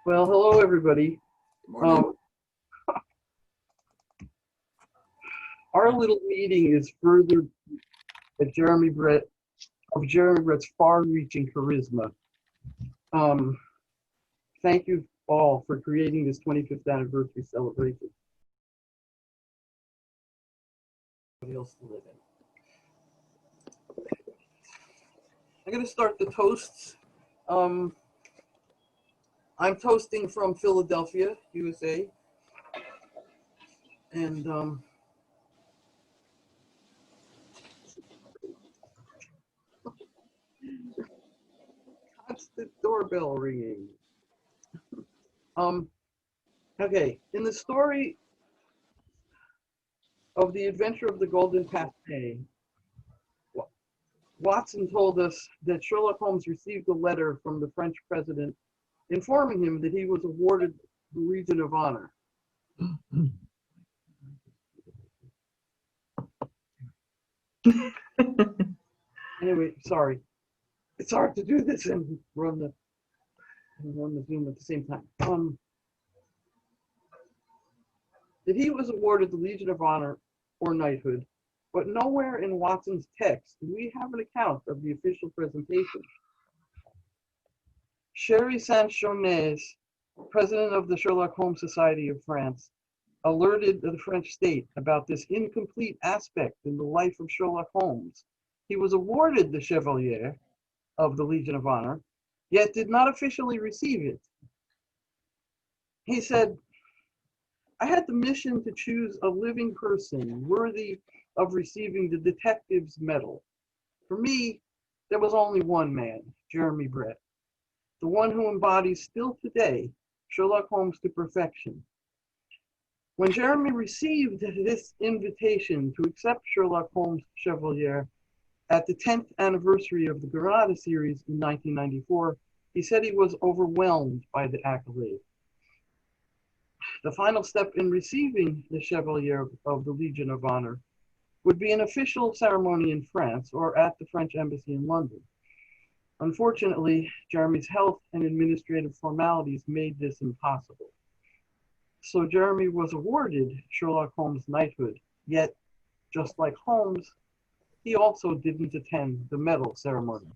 Well, hello everybody. Good morning. Um, our little meeting is further at Jeremy Brett's far-reaching charisma. Um, Thank you all for creating this 25th anniversary celebration. What else to live in? I'm going to start the toasts. I'm toasting from Philadelphia, USA, and constant doorbell ringing. Okay, in the story of the adventure of the Golden Pate, Watson told us that Sherlock Holmes received a letter from the French president informing him that he was awarded the Legion of Honor. Anyway, sorry. It's hard to do this and run the Zoom at the same time. That he was awarded the Legion of Honor or knighthood, but nowhere in Watson's text do we have an account of the official presentation. Sherry Saint-Jones, president of the Sherlock Holmes Society of France, alerted the French state about this incomplete aspect in the life of Sherlock Holmes. He was awarded the Chevalier of the Legion of Honor, yet did not officially receive it. He said, "I had the mission to choose a living person worthy of receiving the detective's medal. For me, there was only one man, Jeremy Brett, the one who embodies still today Sherlock Holmes to perfection. When Jeremy received this invitation to accept Sherlock Holmes' Chevalier at the 10th anniversary of the Granada series in 1994, he said he was overwhelmed by the accolade. The final step in receiving the Chevalier of the Legion of Honor would be an official ceremony in France or at the French Embassy in London. Unfortunately, Jeremy's health and administrative formalities made this impossible. So Jeremy was awarded Sherlock Holmes knighthood, yet, just like Holmes, he also didn't attend the medal ceremony.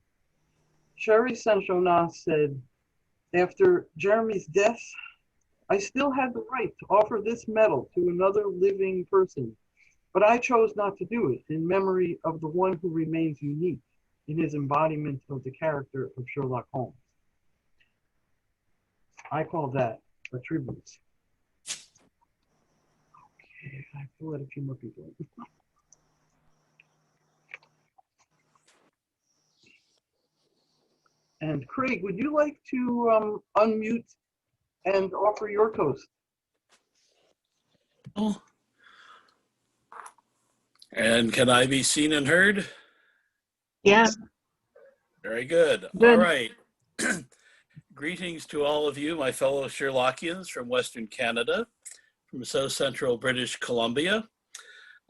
Sherry Saint-Jonas said, "After Jeremy's death, I still had the right to offer this medal to another living person, but I chose not to do it in memory of the one who remains unique in his embodiment of the character of Sherlock Holmes." I call that a tribute. Okay, I have to let a few more people in. And Craig, would you like to unmute and offer your toast? And can I be seen and heard? Yeah. Very good. Good. All right. Greetings to all of you, my fellow Sherlockians from Western Canada, from South Central British Columbia.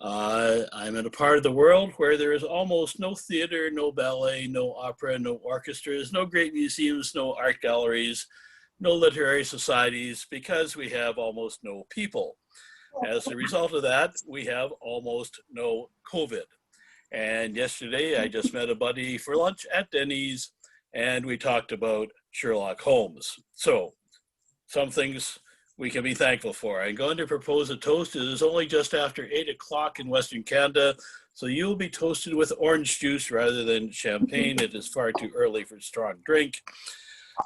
I'm in a part of the world where there is almost no theater, no ballet, no opera, no orchestras, no great museums, no art galleries, no literary societies, because we have almost no people. As a result of that, we have almost no COVID. And yesterday, I just met a buddy for lunch at Denny's, and we talked about Sherlock Holmes. So, some things we can be thankful for. I'm going to propose a toast. It is only just after 8 o'clock in Western Canada, so you'll be toasted with orange juice rather than champagne. It is far too early for strong drink.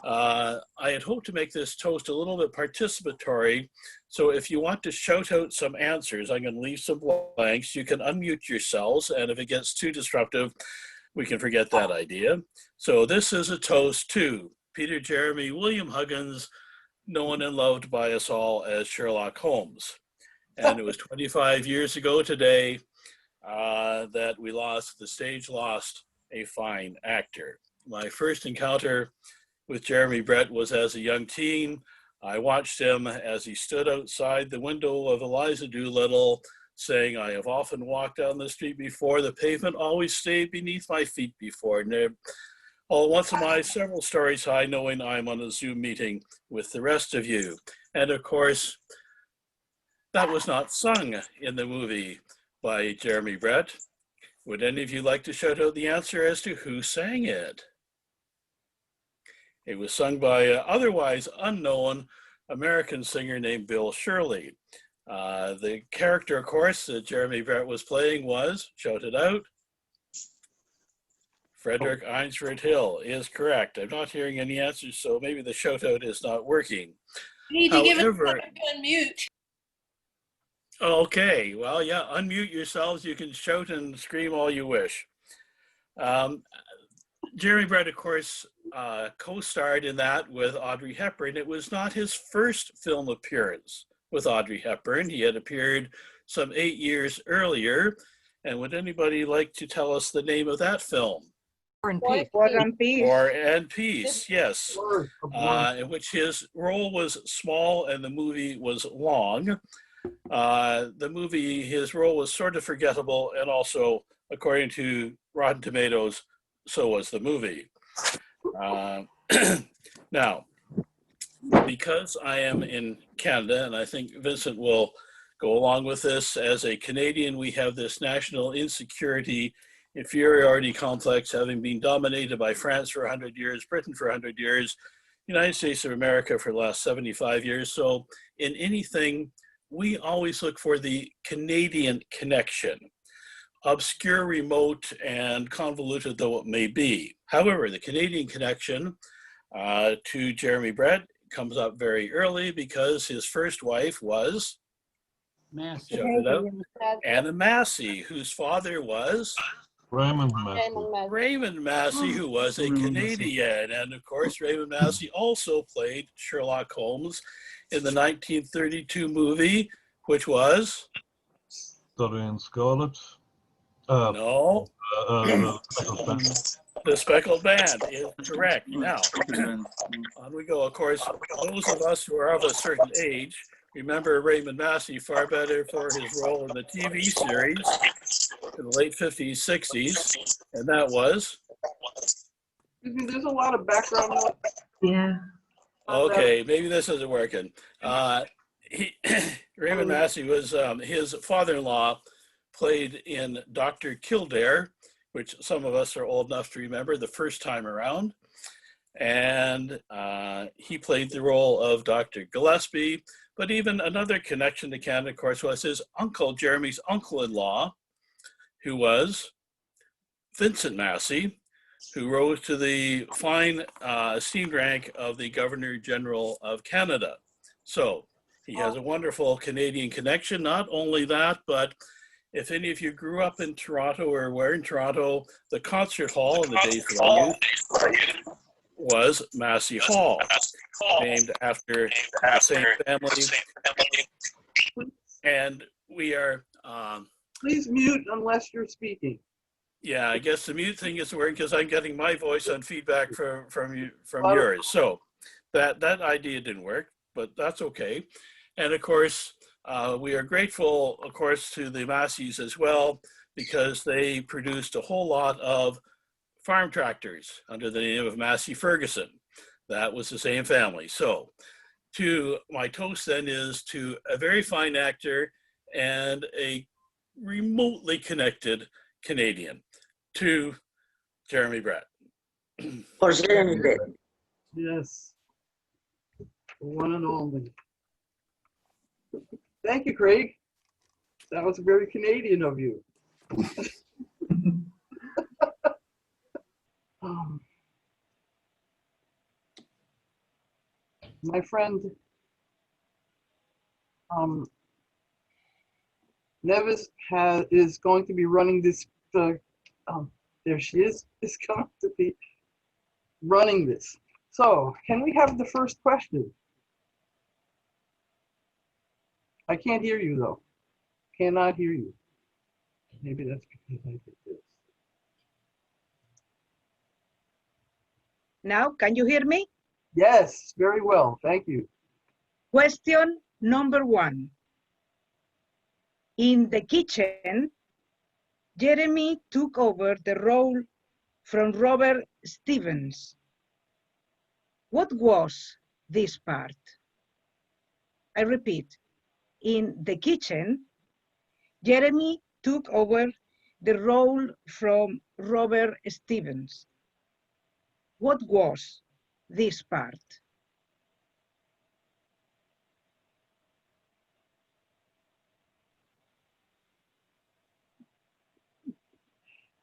I had hoped to make this toast a little bit participatory, so if you want to shout out some answers, I'm going to leave some blanks. You can unmute yourselves, and if it gets too disruptive, we can forget that idea. So this is a toast to Peter Jeremy William Huggins, known and loved by us all as Sherlock Holmes. And it was 25 years ago today that the stage lost a fine actor. My first encounter with Jeremy Brett was as a young teen. I watched him as he stood outside the window of Eliza Doolittle saying, "I have often walked down the street before, the pavement always stayed beneath my feet before." All once in my several stories high, knowing I'm on a Zoom meeting with the rest of you. And of course, that was not sung in the movie by Jeremy Brett. Would any of you like to shout out the answer as to who sang it? It was sung by an otherwise unknown American singer named Bill Shirley. The character, of course, that Jeremy Brett was playing was, shout it out, Frederick Eynsford Hill is correct. I'm not hearing any answers, so maybe the shout out is not working. You need to give it a second to unmute. Okay, well, yeah, unmute yourselves. You can shout and scream all you wish. Jeremy Brett, of course, co-starred in that with Audrey Hepburn. It was not his first film appearance with Audrey Hepburn. He had appeared some 8 years earlier. And would anybody like to tell us the name of that film? War and Peace. War and Peace, yes. In which his role was small and the movie was long. The movie, his role was sort of forgettable, and also, according to Rotten Tomatoes, so was the movie. Now, because I am in Canada, and I think Vincent will go along with this, as a Canadian, we have this national insecurity, inferiority complex, having been dominated by France for 100 years, Britain for 100 years, United States of America for the last 75 years. So in anything, we always look for the Canadian connection, obscure, remote, and convoluted though it may be. However, the Canadian connection to Jeremy Brett comes up very early because his first wife was Anna Massey, whose father was Raymond Massey. Raymond Massey, who was a Canadian. And of course, Raymond Massey also played Sherlock Holmes in the 1932 movie, which was? Study in Scarlet. No. The Speckled Band is correct. Now, on we go. Of course, those of us who are of a certain age remember Raymond Massey far better for his role in the TV series in the late 50s, 60s, and that was? There's a lot of background noise. Yeah. Okay, maybe this isn't working. Raymond Massey was, his father-in-law played in Dr. Kildare, which some of us are old enough to remember the first time around. And he played the role of Dr. Gillespie. But even another connection to Canada, of course, was his uncle, Jeremy's uncle-in-law, who was Vincent Massey, who rose to the fine esteemed rank of the Governor General of Canada. So he has a wonderful Canadian connection. Not only that, but if any of you grew up in Toronto or were in Toronto, the concert hall in the days of our youth was Massey Hall, named after the same family. And we are... Please mute unless you're speaking. Yeah, I guess the mute thing isn't working because I'm getting my voice on feedback from yours. So that idea didn't work, but that's okay. And of course, we are grateful, of course, to the Masseys as well, because they produced a whole lot of farm tractors under the name of Massey Ferguson. That was the same family. So to my toast then is to a very fine actor and a remotely connected Canadian, to Jeremy Brett. For Jeremy Brett. Yes. The one and only. Thank you, Craig. That was very Canadian of you. My friend Nevis is going to be running this. There she is going to be running this. So, can we have the first question? I can't hear you though. Cannot hear you. Maybe that's because I did this. Now, can you hear me? Yes, very well. Thank you. Question number 1. In the kitchen, Jeremy took over the role from Robert Stevens. What was this part? I repeat, in the kitchen, Jeremy took over the role from Robert Stevens. What was this part?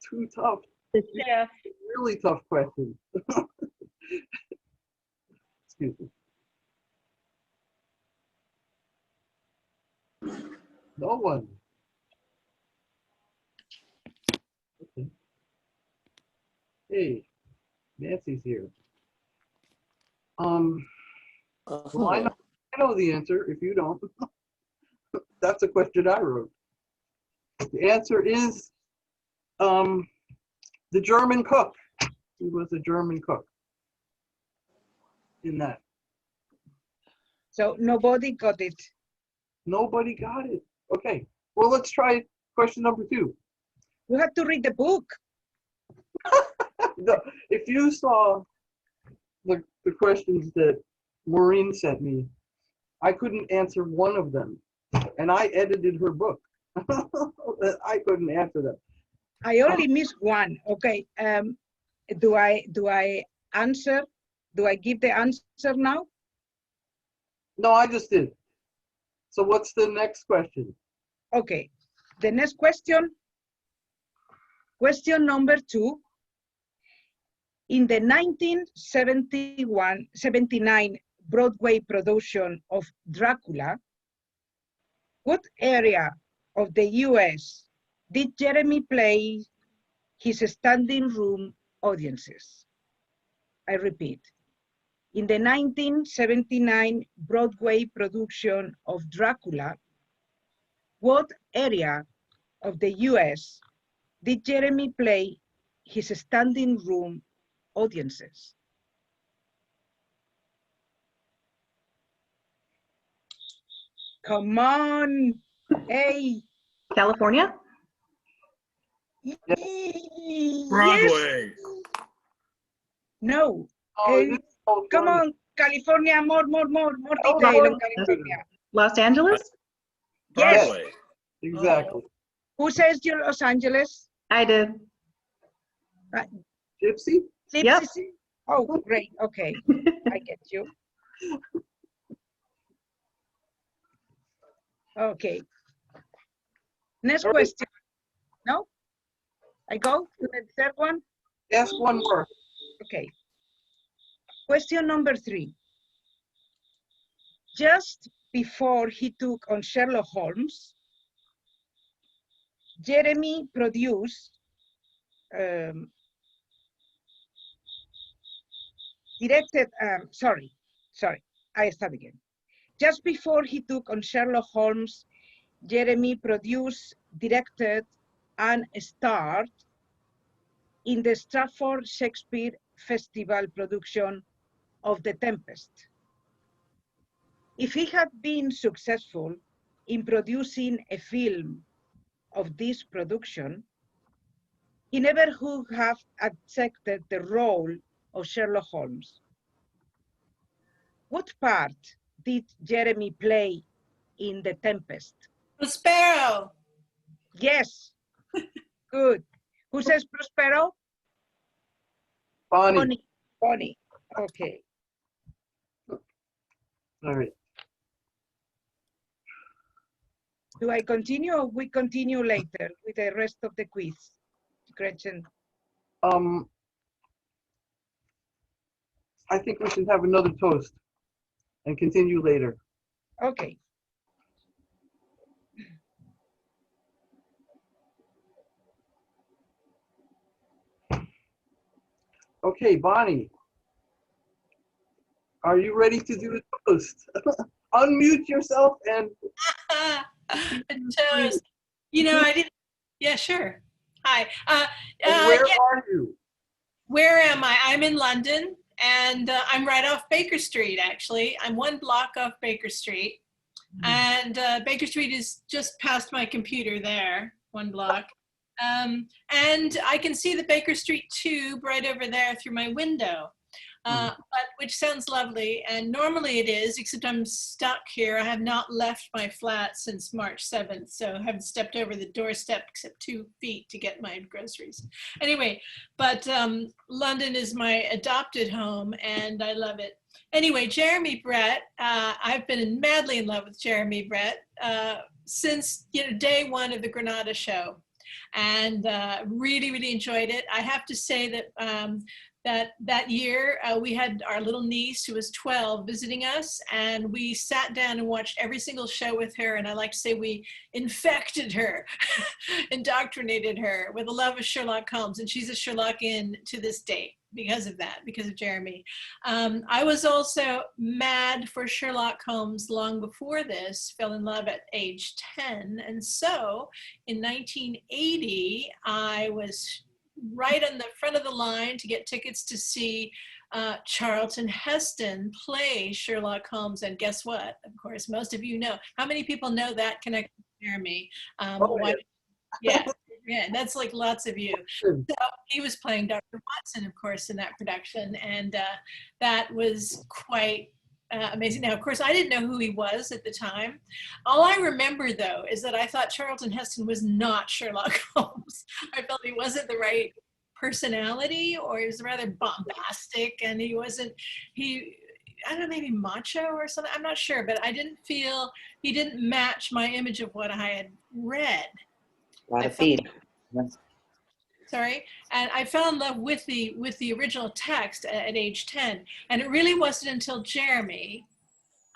Too tough. Yeah. Really tough question. Excuse me. No one. Okay. Hey, Nancy's here. Well, I know the answer if you don't. That's a question I wrote. The answer is the German cook. He was a German cook in that. So nobody got it. Nobody got it. Okay. Well, let's try question number 2. You have to read the book. No, if you saw the questions that Maureen sent me, I couldn't answer one of them. And I edited her book. I couldn't answer them. I only missed one. Okay. Do I answer? Do I give the answer now? No, I just did. So what's the next question? Okay. The next question. Question number 2. In the 1979 Broadway production of Dracula, what area of the US did Jeremy play his standing room audiences? I repeat, in the 1979 Broadway production of Dracula, what area of the US did Jeremy play his standing room audiences? Come on, hey. California? Broadway. Yes. No. Oh, it is Come California. on, California, more Oh, detail on no. California. Los Angeles? Yes. Broadway. Exactly. Who says you're Los Angeles? I did. Gypsy? Yep. Oh, great. Okay, I get you. Okay. Next All right. question. No? I go to the third one? Ask one more. Okay. Question number 3. Just before he took on Sherlock Holmes, Jeremy produced I start again. Just before he took on Sherlock Holmes, Jeremy produced, directed, and starred in the Stratford Shakespeare Festival production of The Tempest. If he had been successful in producing a film of this production, he never would have accepted the role of Sherlock Holmes. What part did Jeremy play in The Tempest? Prospero. Yes, good. Who says Prospero? Bonnie. Bonnie, okay. All right. Do I continue or we continue later with the rest of the quiz, Gretchen? I think we should have another toast and continue later. Okay. Okay, Bonnie. Are you ready to do the toast? Unmute yourself and Toast. You know, I didn't. Yeah, sure. Hi. where Yeah, are you? where am I? I'm in London, and I'm right off Baker Street, actually. I'm one block off Baker Street. And Baker Street is just past my computer there, one block. And I can see the Baker Street tube right over there through my window, but which sounds lovely. And normally it is, except I'm stuck here. I have not left my flat since March 7th, so I haven't stepped over the doorstep except 2 feet to get my groceries. Anyway, but London is my adopted home, and I love it. Anyway, Jeremy Brett, I've been madly in love with Jeremy Brett since day one of the Granada show, and really, really enjoyed it. I have to say that that year we had our little niece who was 12 visiting us, and we sat down and watched every single show with her, and I like to say we infected her, indoctrinated her with a love of Sherlock Holmes, and she's a Sherlockian to this day because of that, because of Jeremy. I was also mad for Sherlock Holmes long before this, fell in love at age 10, and so in 1980 I was right on the front of the line to get tickets to see Charlton Heston play Sherlock Holmes. And guess what? Of course, most of you know. How many people know that connected to Jeremy? Yeah, that's like lots of you. So he was playing Dr. Watson, of course, in that production. And that was quite amazing. Now, of course, I didn't know who he was at the time. All I remember, though, is that I thought Charlton Heston was not Sherlock Holmes. I felt he wasn't the right personality, or he was rather bombastic, and he wasn't, I don't know, maybe macho or something. I'm not sure, but I didn't feel, he didn't match my image of what I had read. A lot of feed. Sorry, and I fell in love with the original text at age 10, and it really wasn't until Jeremy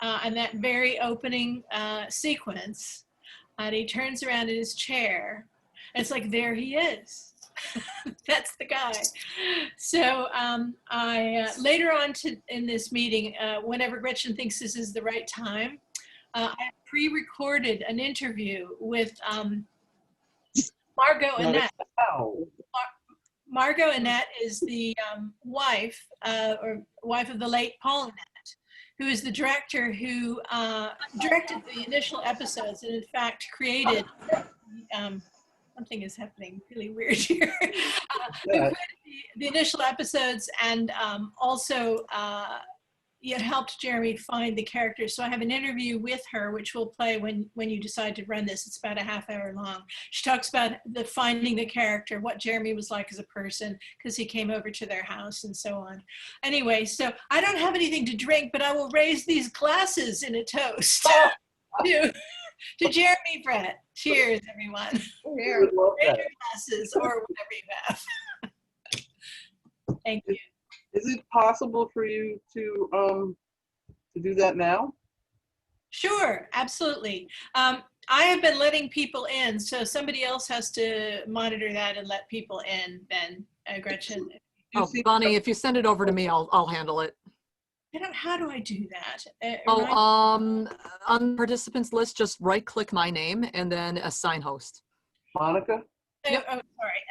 and that very opening sequence, and he turns around in his chair, and it's like, there he is. That's the guy. So I later on in this meeting, whenever Gretchen thinks this is the right time, I pre-recorded an interview with Margot Annette. Margot Annette is the wife of the late Paul Annette, who is the director who directed the initial episodes and in fact created, something is happening really weird here, the initial episodes, and also helped Jeremy find the characters. So I have an interview with her, which we'll play when you decide to run this. It's about a half hour long. She talks about finding the character, what Jeremy was like as a person, because he came over to their house and so on. Anyway, so I don't have anything to drink, but I will raise these glasses in a toast to Jeremy Brett. Cheers, everyone. Raise your glasses or whatever you have. Thank you. Is it possible for you to do that now? Sure, absolutely. I have been letting people in, so somebody else has to monitor that and let people in, then, Gretchen. Oh, Bonnie, if you send it over to me, I'll handle it. How do I do that? On the participants list, just right-click my name and then assign host. Monica? Yep. Oh,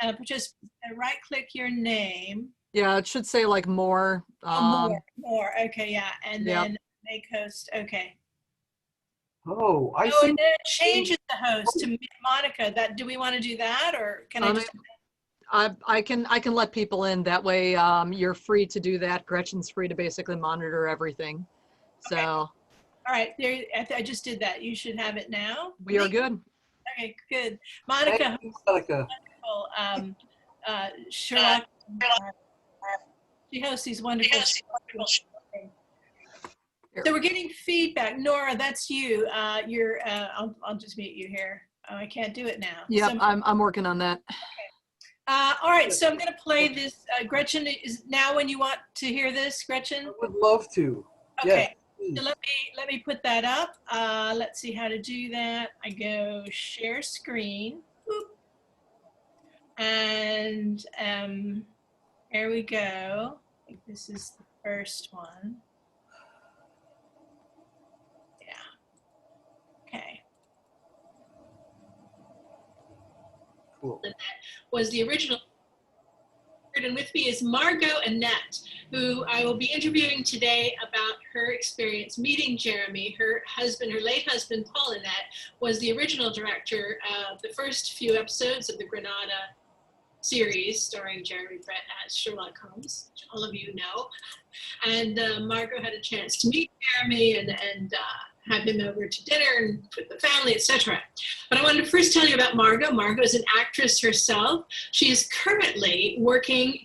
sorry. Just right-click your name. Yeah, it should say like more. More. Okay, yeah, and then make host. Okay. Oh, I see. And then it changes the host to Monica. Do we want to do that, or can I just? I can let people in. That way, you're free to do that. Gretchen's free to basically monitor everything. So. Okay. All right, there. I just did that. You should have it now. We are good. Okay, good. Monica. Monica. Sherlock. She hosts these wonderful. So we're getting feedback. Nora, that's you. I'll just mute you here. Oh, I can't do it now. Yeah, so, I'm working on that. Okay. All right, so I'm going to play this. Gretchen, is now when you want to hear this, Gretchen? I would love to. Okay. Yes, so let me put that up. Let's see how to do that. I go share screen. Boop. And here we go. I think this is the first one. Yeah. Okay. cool. That was the original. And with me is Margot Annette, who I will be interviewing today about her experience meeting Jeremy. Her husband, her late husband, Paul Annette, was the original director of the first few episodes of the Granada series starring Jeremy Brett as Sherlock Holmes, which all of you know. And Margot had a chance to meet Jeremy and have him over to dinner and with the family, etc. But I wanted to first tell you about Margot. Margot is an actress herself. She is currently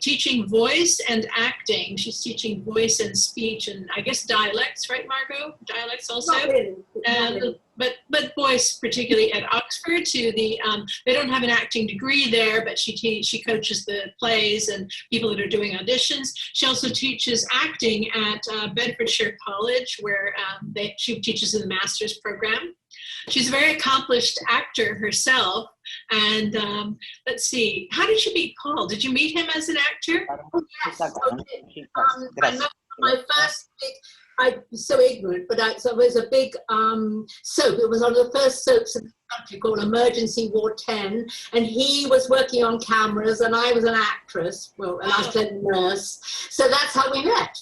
teaching voice and acting. She's teaching voice and speech and I guess dialects, right, Margot? Dialects also? Not really. Not really. But voice, particularly at Oxford, they don't have an acting degree there, but she coaches the plays and people that are doing auditions. She also teaches acting at Bedfordshire College, where she teaches in the master's program. She's a very accomplished actor herself. And let's see, how did you meet Paul? Did you meet him as an actor? Yes. I know my first big, I'm so ignorant, but so it was a big soap. It was one of the first soaps in the country called Emergency Ward 10, and he was working on cameras, and I was an actress. Well, and I was playing a nurse. So that's how we met.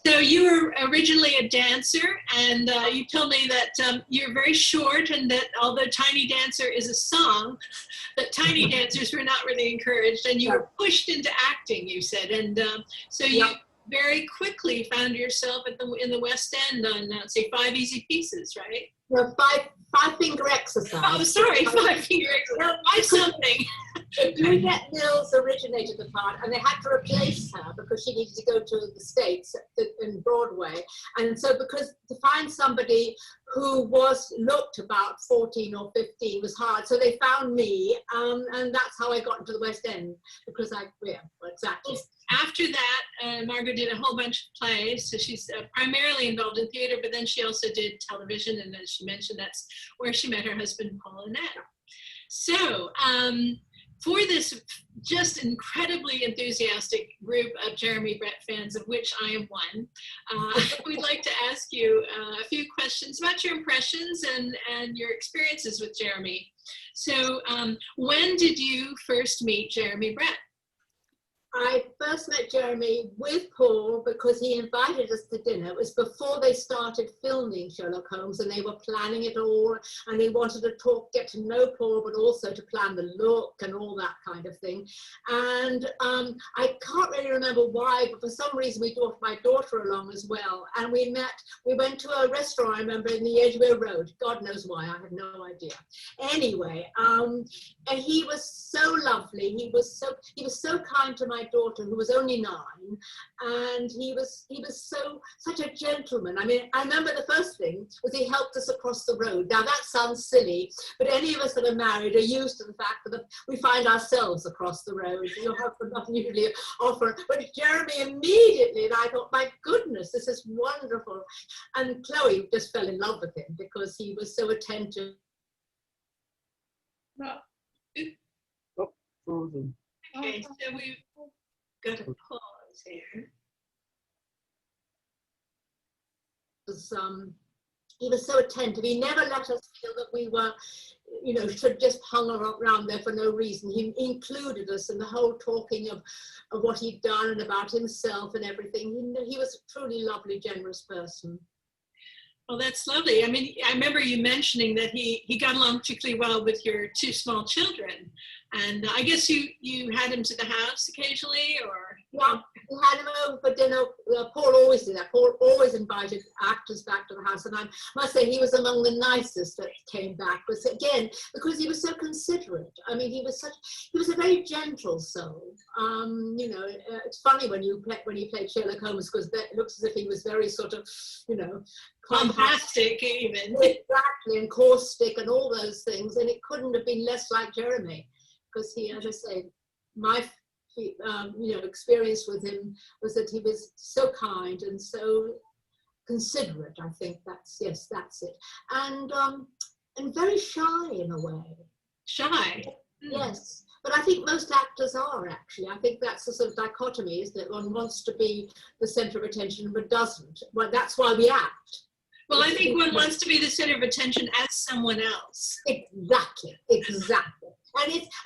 So you were originally a dancer, and you told me that you're very short, and that although Tiny Dancer is a song, that tiny dancers were not really encouraged, and you were pushed into acting, you said. And so you very quickly found yourself in the West End on, say, 5 Easy Pieces, right? No, five finger exercise. Oh, sorry, 5 finger exercise. No, Five something. Juliette Mills originated the part, and they had to replace her because she needed to go to the States in Broadway. And so because to find somebody who looked about 14 or 15 was hard. So they found me, and that's how I got into the West End, because exactly. After that, Margot did a whole bunch of plays. So she's primarily involved in theater, but then she also did television. And as she mentioned, that's where she met her husband, Paul Annette. So for this just incredibly enthusiastic group of Jeremy Brett fans, of which I am one, we'd like to ask you a few questions about your impressions and your experiences with Jeremy. So when did you first meet Jeremy Brett? I first met Jeremy with Paul because he invited us to dinner. It was before they started filming Sherlock Holmes, and they were planning it all, and they wanted to get to know Paul, but also to plan the look and all that kind of thing. And I can't really remember why, but for some reason we brought my daughter along as well. And we went to a restaurant, I remember, in the Edgware Road. God knows why, I have no idea. Anyway, and he was so lovely. He was so kind to my daughter, who was only 9, and he was such a gentleman. I mean, I remember the first thing was he helped us across the road. Now that sounds silly, but any of us that are married are used to the fact that we find ourselves across the road. Your husband doesn't usually offer, but Jeremy immediately, and I thought, my goodness, this is wonderful. And Chloe just fell in love with him because he was so attentive. Oh, frozen. Okay, so we've got a pause here. He was so attentive. He never let us feel that we were, should just hung around there for no reason. He included us in the whole talking of what he'd done and about himself and everything. He was a truly lovely, generous person. Well, that's lovely. I mean, I remember you mentioning that he got along particularly well with your 2 small children. And I guess you had him to the house occasionally, or? Yeah, we had him over for dinner. Paul always did that. Paul always invited actors back to the house. And I must say he was among the nicest that came back. But again, because he was so considerate. I mean, he was a very gentle soul. It's funny when you played Sherlock Holmes, because it looks as if he was very sort of, bombastic even. Exactly, and caustic and all those things. And it couldn't have been less like Jeremy. Because he, as I say, my experience with him was that he was so kind and so considerate. I think that's it, and very shy in a way. Shy. Yes, but I think most actors are actually. I think that's the sort of dichotomy, isn't it? One wants to be the centre of attention but doesn't. Well, that's why we act. Well, I think one wants to be the center of attention as someone else. Exactly.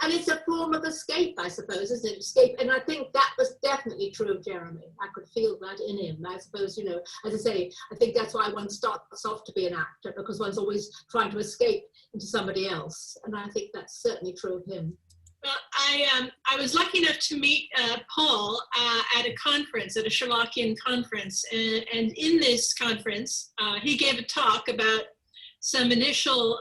And it's a form of escape, I suppose, isn't it? Escape. And I think that was definitely true of Jeremy. I could feel that in him. I suppose, you know, as I say, I think that's why one starts off to be an actor, because one's always trying to escape into somebody else. And I think that's certainly true of him. Well, I was lucky enough to meet Paul at a conference, at a Sherlockian conference. And in this conference, he gave a talk about some initial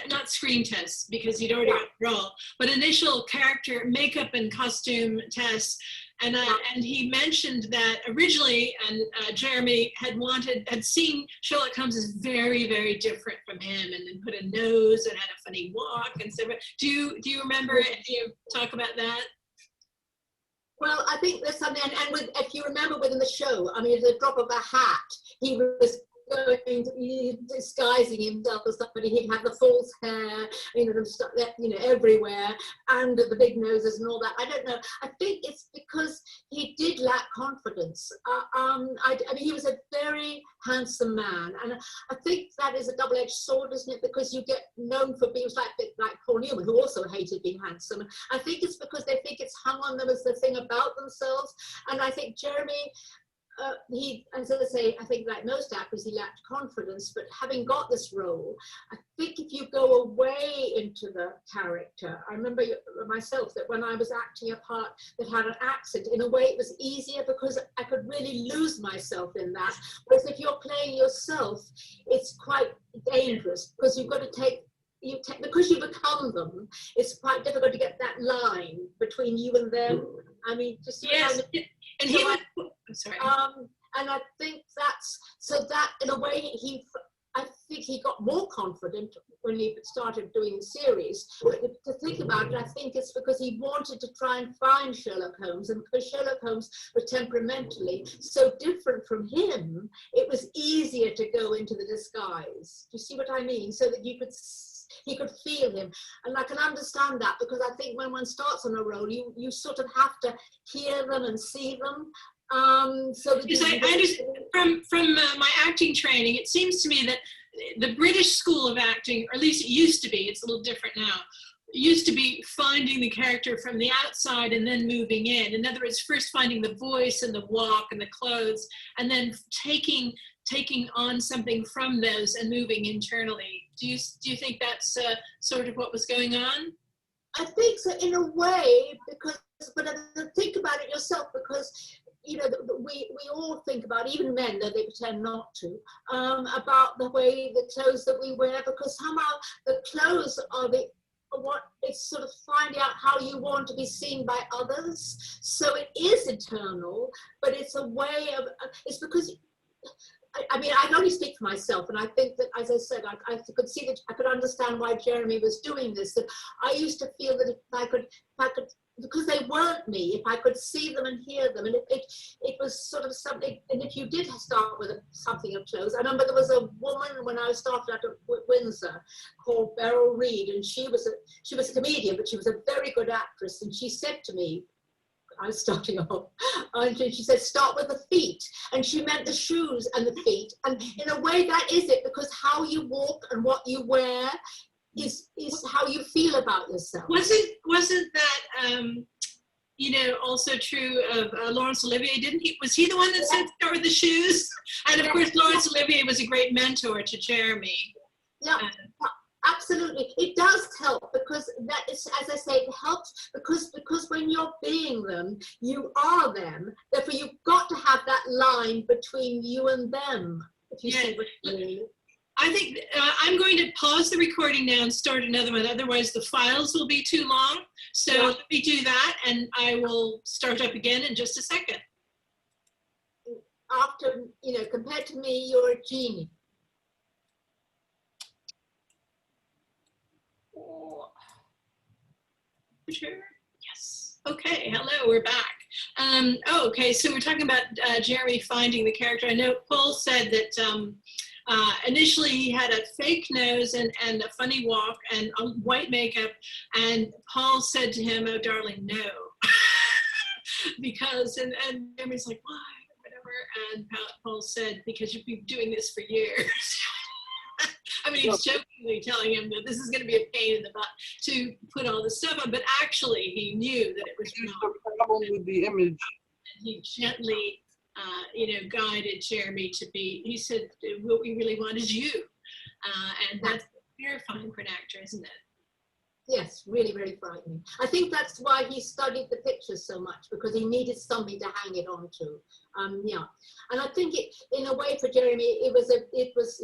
not screen tests, because he'd already got the role, but initial character makeup and costume tests. And he mentioned that originally, Jeremy had seen Sherlock Holmes as very, very different from him, and then put a nose and had a funny walk and stuff. Do you remember you talk about that? Well, I think there's something, and if you remember within the show, I mean, at the drop of a hat, he was disguising himself as somebody. He'd have the false hair, you know, everywhere, and the big noses and all that. I don't know. I think it's because he did lack confidence. I mean, he was a very handsome man, and I think that is a double-edged sword, isn't it? Because you get known for being like Paul Newman, who also hated being handsome. I think it's because they think it's hung on them as the thing about themselves, and I think Jeremy. He, as I say, I think like most actors, he lacked confidence, but having got this role, I think if you go away into the character, I remember myself that when I was acting a part that had an accent, in a way it was easier because I could really lose myself in that. Whereas if you're playing yourself, it's quite dangerous because you've got to because you become them, it's quite difficult to get that line between you and them. I mean, just yes, and he was. I'm sorry. And I think that in a way I think he got more confident when he started doing the series. To think about it, I think it's because he wanted to try and find Sherlock Holmes, and because Sherlock Holmes was temperamentally so different from him, it was easier to go into the disguise. Do you see what I mean? So that he could feel him. And I can understand that, because I think when one starts on a role, you sort of have to hear them and see them. So that because I understand from my acting training, it seems to me that the British school of acting, or at least it used to be, it's a little different now, it used to be finding the character from the outside and then moving in. In other words, first finding the voice and the walk and the clothes, and then taking on something from those and moving internally. Do you think that's sort of what was going on? I think so in a way, but think about it yourself, because you know, we all think about, even men, though they pretend not to, about the way the clothes that we wear, because somehow the clothes are it's sort of finding out how you want to be seen by others. So it is eternal, but it's a way of, it's because, I mean, I can only speak for myself, and I think that, as I said, I could see that, I could understand why Jeremy was doing this, that I used to feel that if I could, because they weren't me, if I could see them and hear them, and it was sort of something. And if you did start with something of clothes, I remember there was a woman when I started out at Windsor called Beryl Reid, and she was a comedian, but she was a very good actress, and she said to me, I was starting off, and she said, start with the feet, and she meant the shoes and the feet, and in a way that is it, because how you walk and what you wear is how you feel about yourself. Wasn't that you know, also true of Laurence Olivier? Was he the one that said start with the shoes? And of course, Laurence Olivier was a great mentor to Jeremy. Yeah, absolutely. It does help, because that is, as I say, it helps because when you're being them, you are them. Therefore, you've got to have that line between you and them. If you see what I mean. I think I'm going to pause the recording now and start another one. Otherwise, the files will be too long. So let me do that, and I will start up again in just a second. After, you know, compared to me, you're a genie. Sure. Yes. Okay. Hello. We're back. Okay. So we're talking about Jeremy finding the character. I know Paul said that initially he had a fake nose and a funny walk and white makeup, and Paul said to him, "Oh, darling, no," because and Jeremy's like, "Why?" Whatever. And Paul said, "Because you've been doing this for years." I I mean, he's jokingly telling him that this is going to be a pain in the butt to put all this stuff on, but actually he knew that it was Here's wrong. the problem with the image. He gently, guided Jeremy to be, he said, what we really want is you. And that's terrifying for an actor, isn't it? Yes, really, really frightening. I think that's why he studied the pictures so much, because he needed something to hang it on to. Yeah, and I think it, in a way, for Jeremy,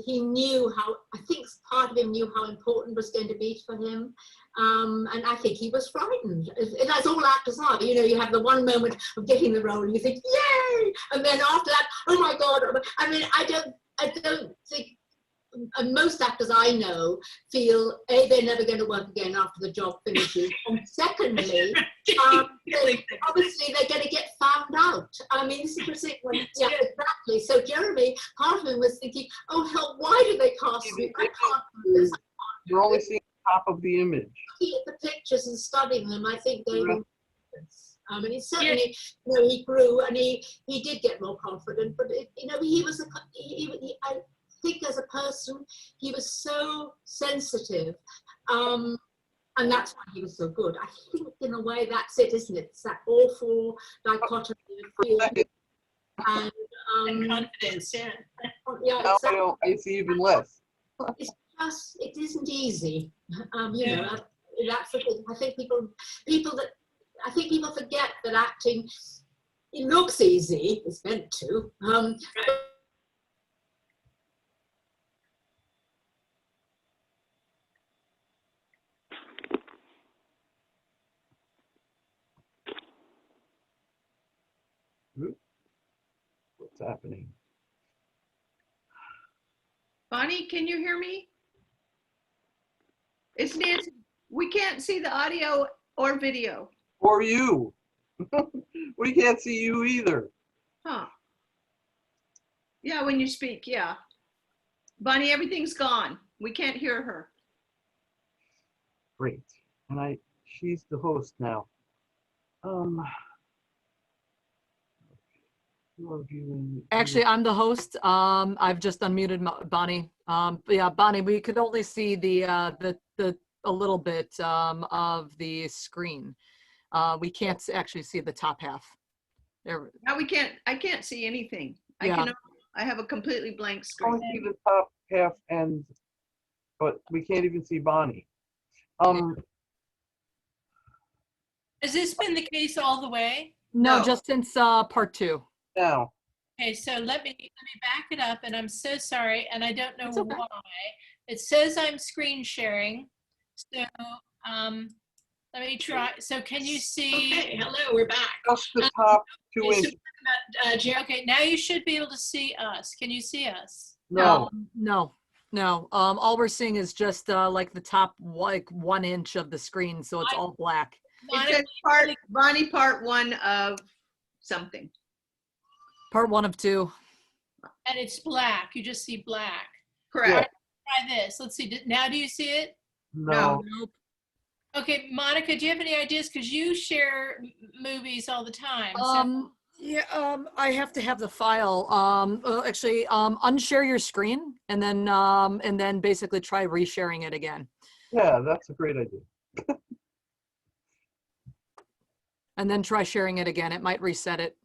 he knew how. I think part of him knew how important it was going to be for him, and I think he was frightened. And that's all actors are. You have the one moment of getting the role, and you think, yay, and then after that, oh my God. I mean, I don't think. And most actors I know feel, A, they're never going to work again after the job finishes, and secondly, obviously they're going to get found out. I mean, this is yeah, exactly. So Jeremy, part of him was thinking, oh hell, why did they cast me? I can't do this. You're only seeing the top of the image. Looking at the pictures and studying them, I think they were. And he certainly, he grew and he did get more confident. But he was I think as a person, he was so sensitive, and that's why he was so good. I think in a way that's it, isn't it? It's that awful dichotomy of fear and confidence, yeah. Yeah, Now exactly. I see even less. It isn't easy. That's the thing. I think people forget that acting, it looks easy. It's meant to. What's happening? Bonnie, can you hear me? It's Nancy. We can't see the audio or video. Or you. We can't see you either. Huh. Yeah, when you speak, yeah. Bonnie, everything's gone. We can't hear her. Great. And she's the host now. Actually, I'm the host. I've just unmuted Bonnie. But yeah, Bonnie, we could only see a little bit of the screen. We can't actually see the top half. There. Now I can't see anything. Yeah. I have a completely blank I screen. only see the top half but we can't even see Bonnie. Has this been the case all the way? No, No. just since part 2. Now, Okay, so let me back it up, and I'm so sorry, and I don't know It's okay. why. It says I'm screen sharing, so let me try. So can you see? Okay, hello, we're back. just the top 2 Okay, inches. so, okay, now you should be able to see us. Can you see us? No. No. All we're seeing is just like the top 1 inch of the screen, so it's all black. It says Bonnie part 1 of something. Part 1 of 2. And it's black. You just see black. Correct. Try this. Let's see. Now do you see it? No. Nope. Okay, Monica, do you have any ideas? Because you share movies all the time. I have to have the file. Actually, unshare your screen and then basically try resharing it again. Yeah, that's a great idea. And then try sharing it again. It might reset it.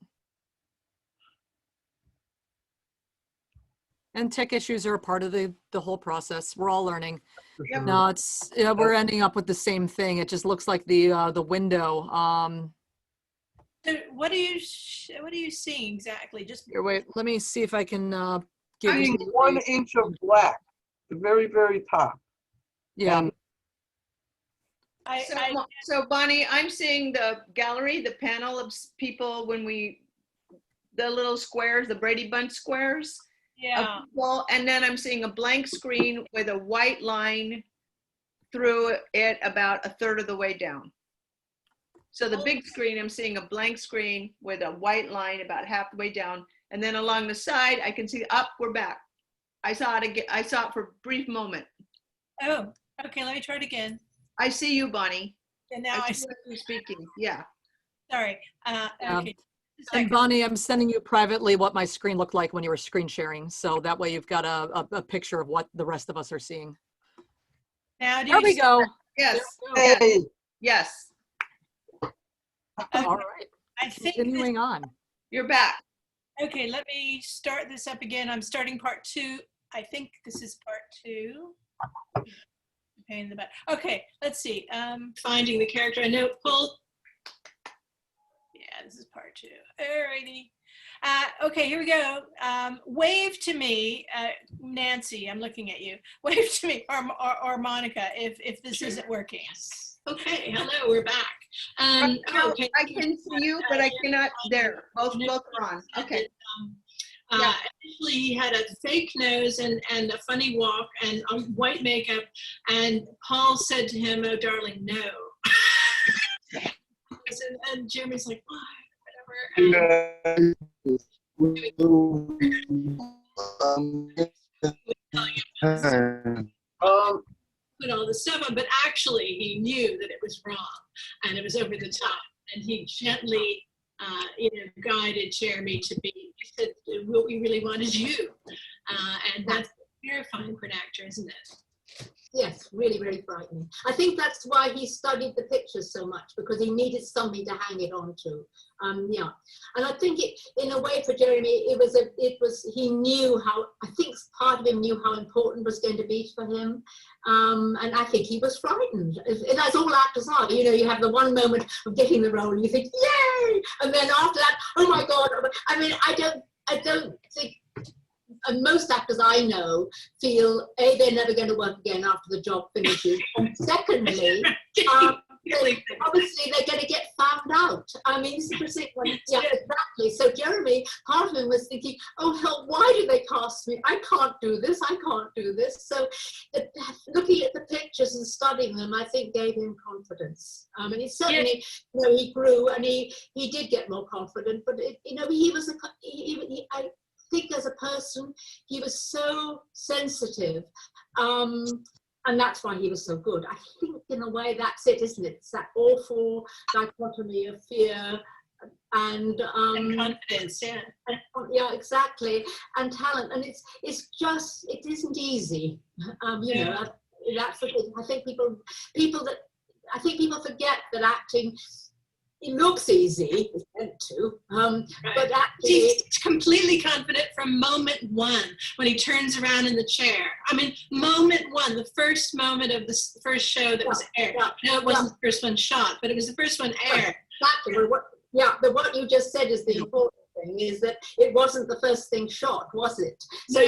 And tech issues are a part of the whole process. We're all learning. For Yep. sure. No, we're ending up with the same thing. It just looks like the window. So what are you seeing exactly? Just Here, wait. Let me see if I can give Seeing you. 1 inch of black, the very, very top. Yeah. And So Bonnie, I'm seeing the gallery, the panel of people the little squares, the Brady Bunch squares. yeah. Well, and then I'm seeing a blank screen with a white line through it about a third of the way down. So the big screen, I'm seeing a blank screen with a white line about half the way down. And then along the side, I can see we're back. I saw it again. I saw it for a brief moment. Oh, okay. Let me try it again. I see you, Bonnie. And now I see you speaking. Yeah. sorry. Yeah. Okay. And Bonnie, I'm sending you privately what my screen looked like when you were screen sharing. So that way you've got a picture of what the rest of us are seeing. Now, do There you we go. Yes, Hey, yes, All right. I think Continuing on. you're back. okay, let me start this up again. I'm starting part 2. I think this is part 2. Pain in the butt. Okay, let's see. Finding the character. I know Paul. Yeah, this is part 2. Alrighty. Okay, here we go. Wave to me, Nancy. I'm looking at you. Wave to me, or Monica, if this isn't working. Okay, hello, we're back. Okay. I can see you, but I cannot. There, both are on. Okay. Yeah. Initially, he had a fake nose and a funny walk and white makeup. And Paul said to him, "Oh, darling, no." and Jeremy's like, "Why? Whatever." Put all this stuff on, but actually, he knew that it was wrong and it was over the top. And he gently, guided Jeremy to be. He said, "What we really want is you," and that's terrifying for an actor, isn't it? Yes, really, really frightening. I think that's why he studied the pictures so much, because he needed something to hang it on to. Yeah, and I think it, in a way, for Jeremy, he knew how. I think part of him knew how important it was going to be for him, and I think he was frightened. As all actors are, you have the one moment of getting the role, and you think, "Yay!" and then after that, "Oh my God!" I mean, I don't think. And most actors I know feel, A, they're never going to work again after the job finishes, and secondly, obviously they're going to get found out. I mean, yeah, exactly. So Jeremy, part of him was thinking, "Oh hell, why did they cast me? I can't do this. I can't do this." So looking at the pictures and studying them, I think gave him confidence. And he certainly, he grew and he did get more confident. But he was I think as a person, he was so sensitive. And that's why he was so good. I think in a way that's it, isn't it? It's that awful dichotomy of fear and confidence, yeah. Yeah, exactly. And talent. And it isn't easy. That's the thing. I think people forget that acting, it looks easy, it's meant to, but actually... He's completely confident from moment 1 when he turns around in the chair. I mean, moment 1, the first moment of the first show that was aired. No, it wasn't the first one shot, but it was the first one aired. Exactly. What you just said is the important thing, is that it wasn't the first thing shot, was it? So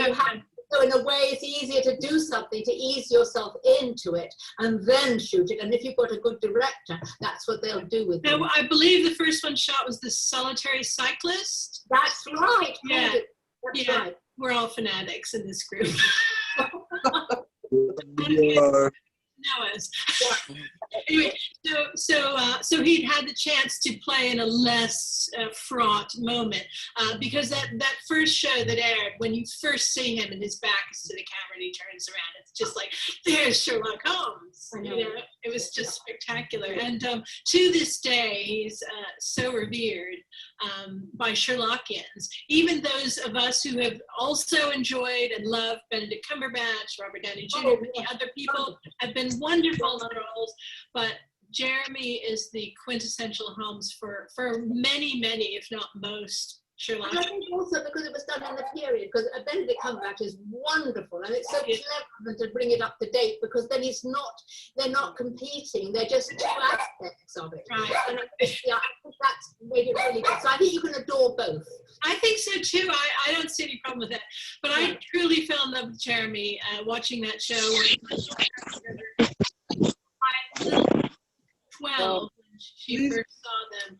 in a way, it's easier to do something, to ease yourself into it, and then shoot it. And if you've got a good director, that's what they'll do with it. No, I believe the first one shot was The Solitary Cyclist. That's right. Yeah. That's yeah. right. We're all fanatics in this group. Anyway, so he'd had the chance to play in a less fraught moment because that first show that aired, when you first see him and his back is to the camera and he turns around, it's just like, there's Sherlock Holmes. It was just spectacular. And to this day, he's so revered by Sherlockians. Even those of us who have also enjoyed and loved Benedict Cumberbatch, Robert Downey Jr., many other people have been wonderful in the roles, but Jeremy is the quintessential Holmes for many, if not most, Sherlock. And I think also because it was done in the period, because Benedict Cumberbatch is wonderful, and it's so clever to bring it up to date, because then they're not competing, they're just two aspects of it. Right. And I think that's made it really good. So I think you can adore both. I think so too. I don't see any problem with that. But I truly fell in love with Jeremy watching that show. I was 12 when she first saw them.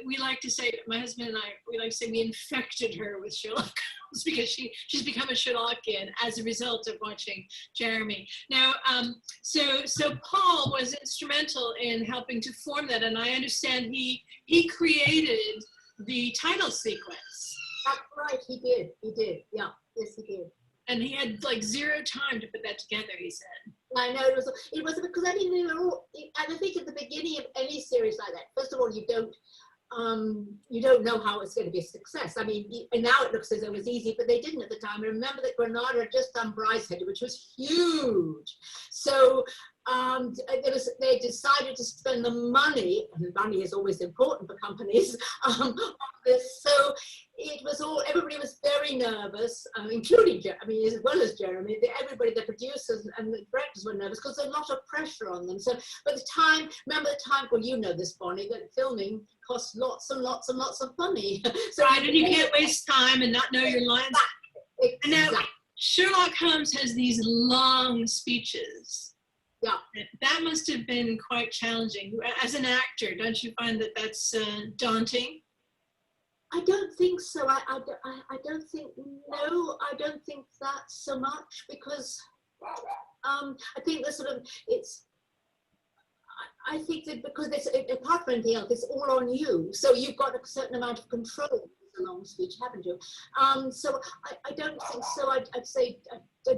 We like to say, my husband and I, we like to say we infected her with Sherlock Holmes because she's become a Sherlockian as a result of watching Jeremy. Now, so Paul was instrumental in helping to form that, and I understand he created the title sequence. That's right, he did, yeah, yes he did. And he had like zero time to put that together, he said. I know, it was because I didn't know, and I think at the beginning of any series like that, first of all, you don't, you don't know how it's going to be a success. I mean, and now it looks as though it was easy, but they didn't at the time. Remember that Granada had just done Brideshead, which was huge. So they decided to spend the money, and money is always important for companies, on this. So it was all, everybody was very nervous, including, as well as Jeremy, everybody, the producers and the directors were nervous because there's a lot of pressure on them. So by the time, remember the time, well, you know this, Bonnie, that filming costs lots and lots and lots of money. So right, and you can't waste time and not know your lines. Exactly. And now, Sherlock Holmes has these long speeches. Yeah. That must have been quite challenging. As an actor, don't you find that that's daunting? I don't think so. I don't think, no, I don't think that so much, because I think the sort of, I think that because it's, apart from anything else, it's all on you. So you've got a certain amount of control with a long speech, haven't you? So I don't think so. I'd say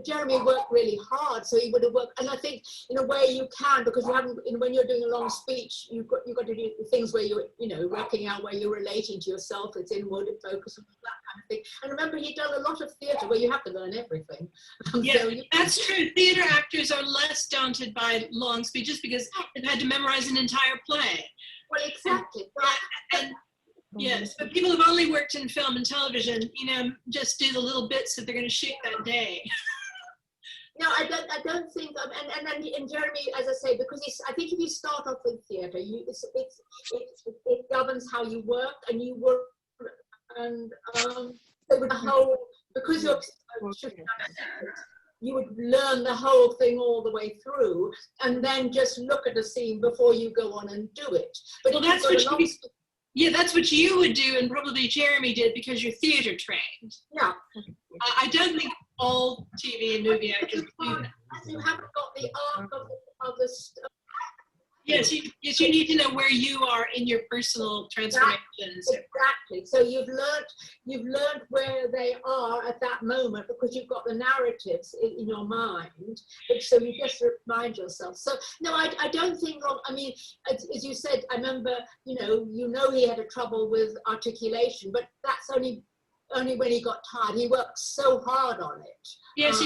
Jeremy worked really hard, so he would have worked. And I think in a way you can, because you haven't, when you're doing a long speech, you've got to do things where you're, working out where you're relating to yourself. It's inward focus and that kind of thing. And remember, he'd done a lot of theatre where you have to learn everything. Yeah, So that's true. Theatre actors are less daunted by long speeches because they've had to memorize an entire play. Well, exactly. And yes, but people who've only worked in film and television, just do the little bits that they're going to shoot that day. No, I don't think, and Jeremy, as I say, because I think if you start off in theatre, it governs how you work, and you work, and so with the whole, because you're you would learn the whole thing all the way through, and then just look at a scene before you go on and do it. But well, that's what you would do, and probably Jeremy did, because you're theatre trained. Yeah. I don't think all TV and movie actors do that. You haven't got the arc of the stuff. Yes, you need to know where you are in your personal transformations. Exactly. So you've learned where they are at that moment, because you've got the narratives in your mind. So you just remind yourself. So no, I don't think. I mean, as you said, I remember. He had a trouble with articulation, but that's only when he got tired. He worked so hard on it. Yes,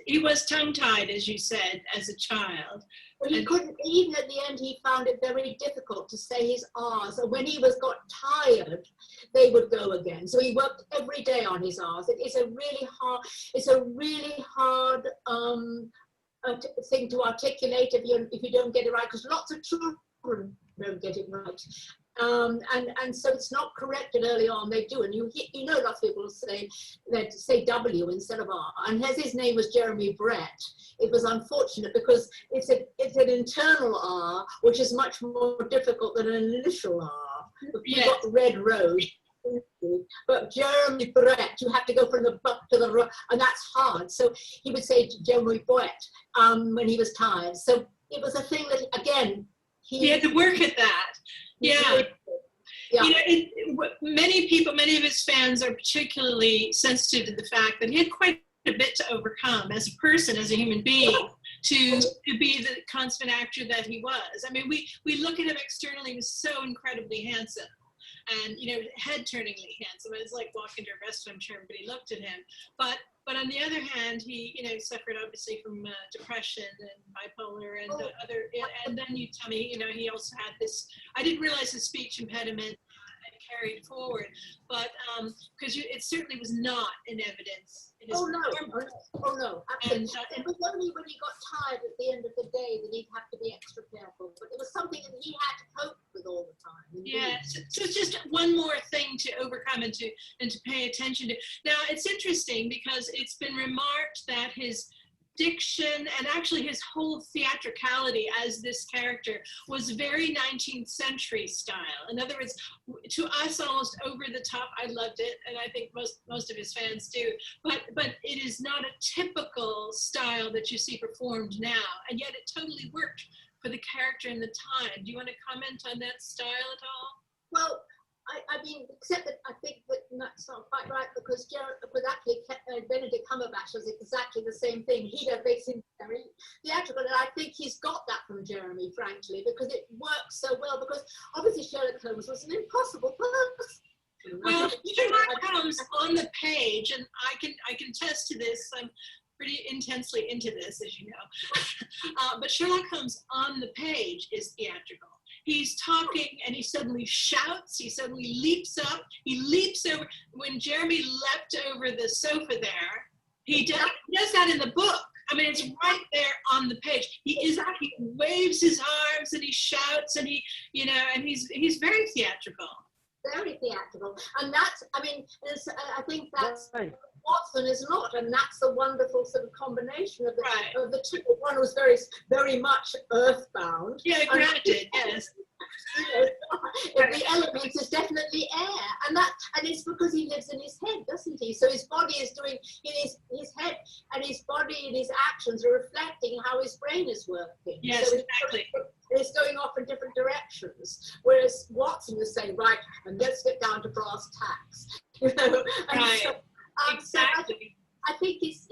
he was tongue-tied, as you said, as a child. But he couldn't, even at the end, he found it very difficult to say his R's. And when he got tired, they would go again. So he worked every day on his R's. It's a really hard thing to articulate if you don't get it right, because lots of children don't get it right. And so it's not corrected early on. They do, and lots of people say W instead of R. And as his name was Jeremy Brett, it was unfortunate because it's an internal R, which is much more difficult than an initial R. You've got the red road. But Jeremy Brett, you have to go from the butt to the right, and that's hard. So he would say Jeremy Brett when he was tired. So it was a thing that, again, he had to work at that. Yeah. Many of his fans are particularly sensitive to the fact that he had quite a bit to overcome as a person, as a human being, to be the consummate actor that he was. I mean, we look at him externally, he was so incredibly handsome. And, head-turningly handsome. It was like walking to a restaurant, I'm sure everybody looked at him. But on the other hand, he, suffered obviously from depression and bipolar and other, and then you tell me, he also had this, I didn't realize his speech impediment carried forward, but because it certainly was not in evidence. In his no, absolutely. It was only when he got tired at the end of the day that he'd have to be extra careful, but it was something that he had to cope with all the time. Indeed. Yeah, so it's just one more thing to overcome and to pay attention to. Now, it's interesting because it's been remarked that his diction and actually his whole theatricality as this character was very 19th century style. In other words, to us, almost over the top. I loved it, and I think most of his fans do. But it is not a typical style that you see performed now, and yet it totally worked for the character and the time. Do you want to comment on that style at all? Well, I mean, except that I think that that's not quite right because actually Benedict Cumberbatch does exactly the same thing. He makes him very theatrical, and I think he's got that from Jeremy, frankly, because it works so well. Because obviously Sherlock Holmes was an impossible person. Well, Sherlock Holmes on the page, and I can attest to this. I'm pretty intensely into this, as you know. But Sherlock Holmes on the page is theatrical. He's talking and he suddenly shouts, he suddenly leaps up, he leaps over. When Jeremy leapt over the sofa there, he does that in the book. I mean, it's right there on the page. He waves his arms and he shouts and he's very theatrical. Very theatrical. And that's, I mean, I think that's Right. Watson is not, and that's the wonderful sort of combination of the, Right. of the two. One was very, very much earthbound. Yeah, granted, yes. The element is definitely air, and it's because he lives in his head, doesn't he? So his body is doing in his head, and his body and his actions are reflecting how his brain is working. Yes, so exactly. It's going off in different directions, whereas Watson is saying, right, and let's get down to brass tacks. And Right. so, Exactly. I think it's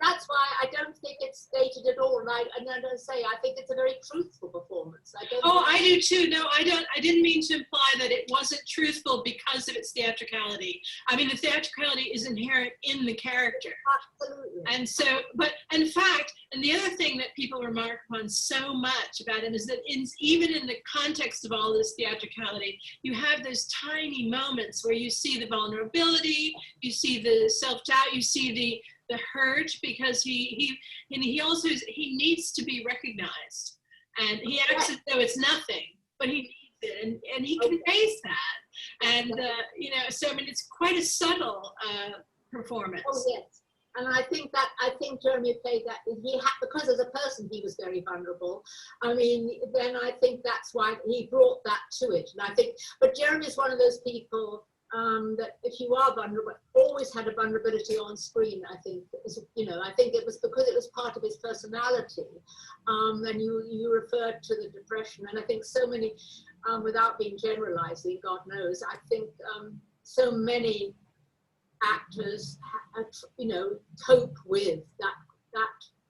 that's why I don't think it's dated at all. And I don't say I think it's a very truthful performance. I do too. No, I didn't mean to imply that it wasn't truthful because of its theatricality. I mean, the theatricality is inherent in the character. Absolutely. And so, but in fact, and the other thing that people remark upon so much about him is that even in the context of all this theatricality, you have those tiny moments where you see the vulnerability, you see the self-doubt, you see the hurt, because he needs to be recognized, and he acts as though it's nothing, but he needs it, and he conveys that, and so I mean it's quite a subtle performance. Oh yes, and I think Jeremy played that. Because as a person he was very vulnerable. I mean, then I think that's why he brought that to it, and I think. But Jeremy is one of those people. That if you are vulnerable, always had a vulnerability on screen. I think, I think it was because it was part of his personality. And you referred to the depression, and I think so many, without being generalizing, God knows, I think so many actors, cope with that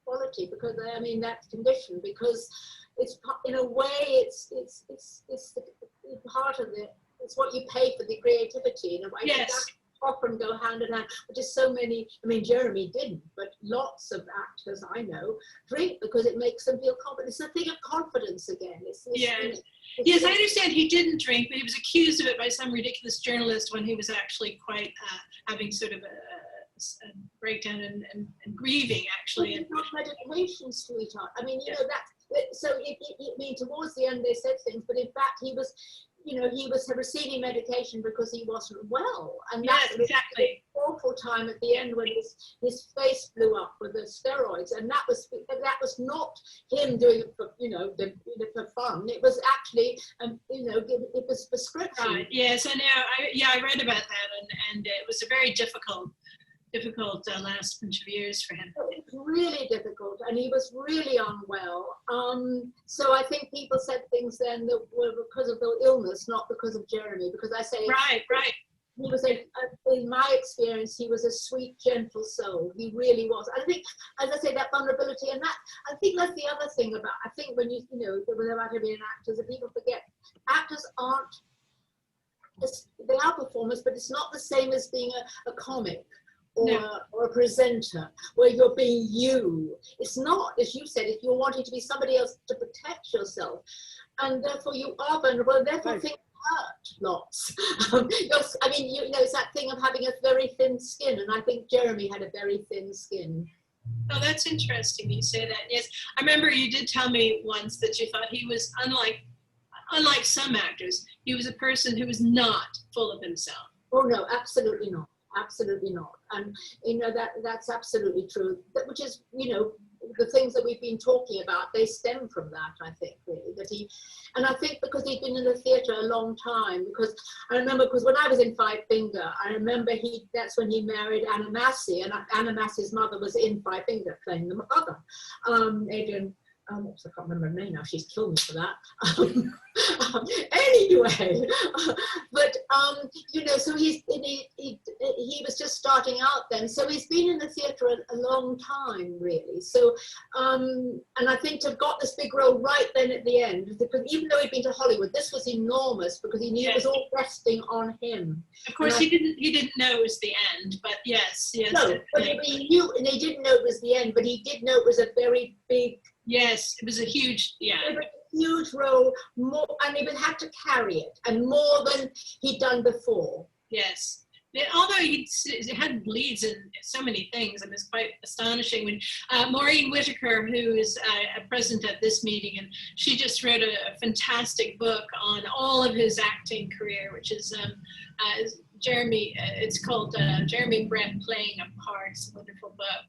quality because I mean that condition, because it's in a way it's the part of it. It's what you pay for the creativity in a way. Yes. That often go hand in hand. But just so many, I mean, Jeremy didn't, but lots of actors I know drink because it makes them feel confident. It's a thing of confidence again. Yes, I understand he didn't drink, but he was accused of it by some ridiculous journalist when he was actually quite having sort of a breakdown and grieving, actually. It's not meditation, sweetheart. I mean, so I mean, towards the end they said things, but in fact he was receiving medication because he wasn't well, and that's exactly an awful time at the end when his face blew up with the steroids, and that was not him doing it for for fun. It was actually it was prescription. Right. Yes, I know. I read about that, and it was a very difficult last bunch of years for him. It was really difficult, and he was really unwell. So I think people said things then that were because of the illness, not because of Jeremy. Because I say, right. He was in my experience, he was a sweet, gentle soul. He really was. I think, as I say, that vulnerability, and that I think that's the other thing about. I think when about him being an actor, that people forget actors aren't. They are performers, but it's not the same as being a comic. Or a presenter where you're being you. It's not, as you said, if you're wanting to be somebody else to protect yourself, and therefore you are vulnerable, and therefore things hurt lots. I mean, it's that thing of having a very thin skin, and I think Jeremy had a very thin skin. Oh, that's interesting you say that. Yes, I remember you did tell me once that you thought he was unlike some actors. He was a person who was not full of himself. Oh no, absolutely not. Absolutely not. And that's absolutely true. Which is, the things that we've been talking about, they stem from that, I think, really. And I think because he'd been in the theatre a long time, because I remember, because when I was in Five Finger, I remember that's when he married Anna Massey, and Anna Massey's mother was in Five Finger playing the mother. Adrian, I can't remember her name now, she's killed me for that. Anyway, but You know, so he was just starting out then. So he's been in the theatre a long time, really. So, and I think to have got this big role right then at the end, because even though he'd been to Hollywood, this was enormous because he knew it was all resting on him. Of course, he didn't know it was the end, but yes. No, but he knew, and he didn't know it was the end, but he did know it was a very big. Yes, it was a huge, huge role, more, and he would have to carry it, and more than he'd done before. Yes. Although he had leads in so many things, and it's quite astonishing. When Maureen Whitaker, who is present at this meeting, and she just wrote a fantastic book on all of his acting career, which is Jeremy. It's called Jeremy Brett Playing a Part. It's a wonderful book.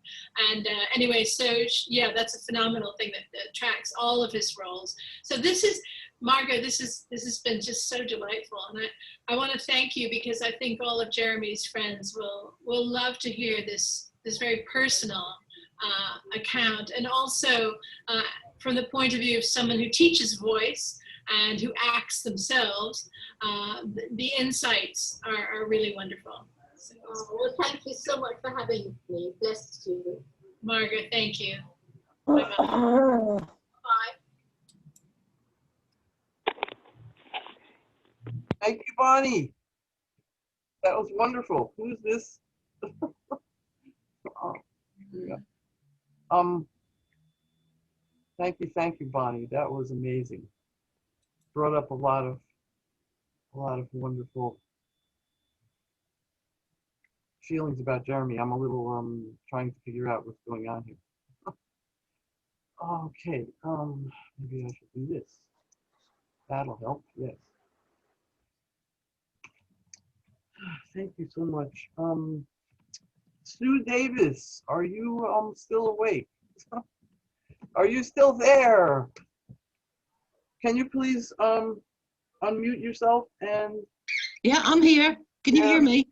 And anyway, so yeah, that's a phenomenal thing that tracks all of his roles. So this is. Margot, this has been just so delightful, and I want to thank you because I think all of Jeremy's friends will love to hear this very personal account, and also from the point of view of someone who teaches voice and who acts themselves, the insights are really wonderful. So, well, thank you so much for having me. Bless you. Margot, thank you. Bye-bye. Bye. Thank you, Bonnie. That was wonderful. Who's this? Oh, yeah. Thank you, Bonnie. That was amazing. Brought up a lot of wonderful feelings about Jeremy. I'm a little trying to figure out what's going on here. Okay, maybe I should do this. That'll help. Yes. Thank you so much. Sue Davis, are you still awake? Are you still there? Can you please unmute yourself and? Yeah, I'm here. Can you hear me?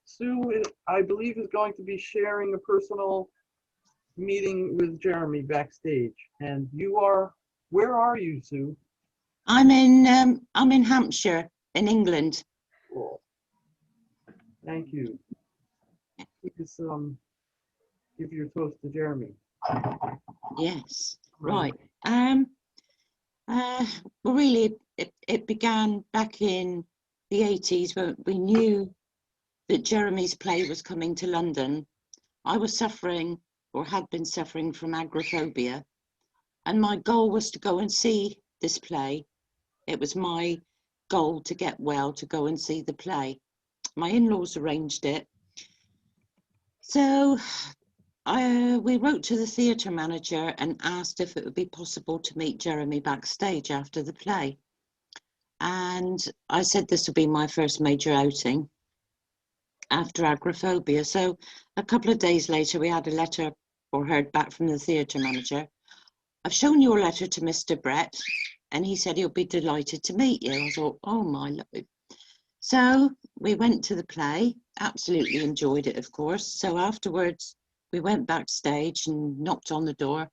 Sue, I believe, is going to be sharing a personal meeting with Jeremy backstage, and you are. Where are you, Sue? I'm in Hampshire, in England. Cool. Thank you. Please give your toast to Jeremy. Yes, right. Well, really, it began back in the 80s when we knew that Jeremy's play was coming to London. I was suffering, or had been suffering, from agoraphobia, and my goal was to go and see this play. It was my goal to get well, to go and see the play. My in-laws arranged it. So we wrote to the theatre manager and asked if it would be possible to meet Jeremy backstage after the play. And I said this would be my first major outing after agoraphobia. So a couple of days later, we had a letter, or heard back from the theatre manager. I've shown your letter to Mr. Brett, and he said he'll be delighted to meet you. I thought, oh my lord. So we went to the play, absolutely enjoyed it, of course. So afterwards, we went backstage and knocked on the door.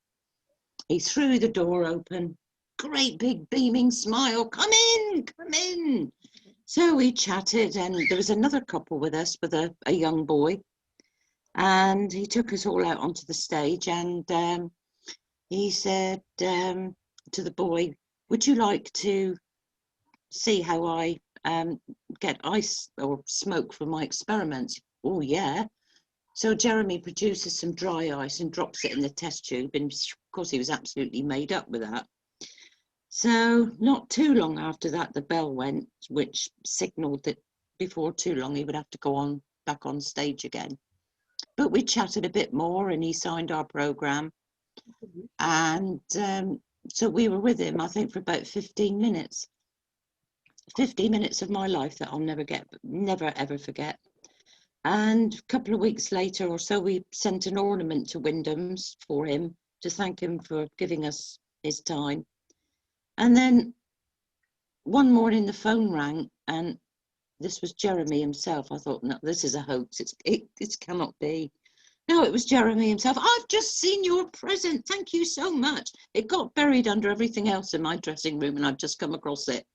He threw the door open, great big beaming smile, come in, come in. So we chatted, and there was another couple with us with a young boy. And he took us all out onto the stage, and he said to the boy, would you like to see how I get ice or smoke for my experiments? Oh, yeah. So Jeremy produces some dry ice and drops it in the test tube. And of course, he was absolutely made up with that. So not too long after that, the bell went, which signaled that before too long, he would have to go on back on stage again. But we chatted a bit more, and he signed our program. And so we were with him, I think, for about 15 minutes. 50 minutes of my life that I'll never ever forget. And a couple of weeks later or so, we sent an ornament to Wyndham's for him to thank him for giving us his time. And then one morning the phone rang, and this was Jeremy himself. I thought, no, this is a hoax. It cannot be. No, it was Jeremy himself. I've just seen your present. Thank you so much. It got buried under everything else in my dressing room, and I've just come across it.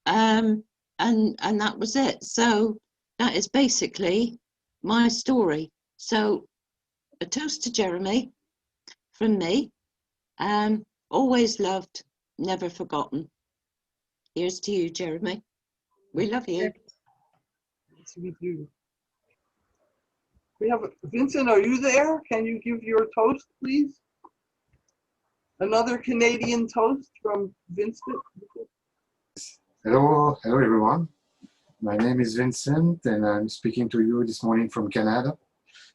And that was it. So that is basically my story. So a toast to Jeremy from me. Always loved, never forgotten. Here's to you, Jeremy. We love you. Yes, we do. We have Vincent, are you there? Can you give your toast, please? Another Canadian toast from Vincent. Hello, hello everyone. My name is Vincent and I'm speaking to you this morning from Canada.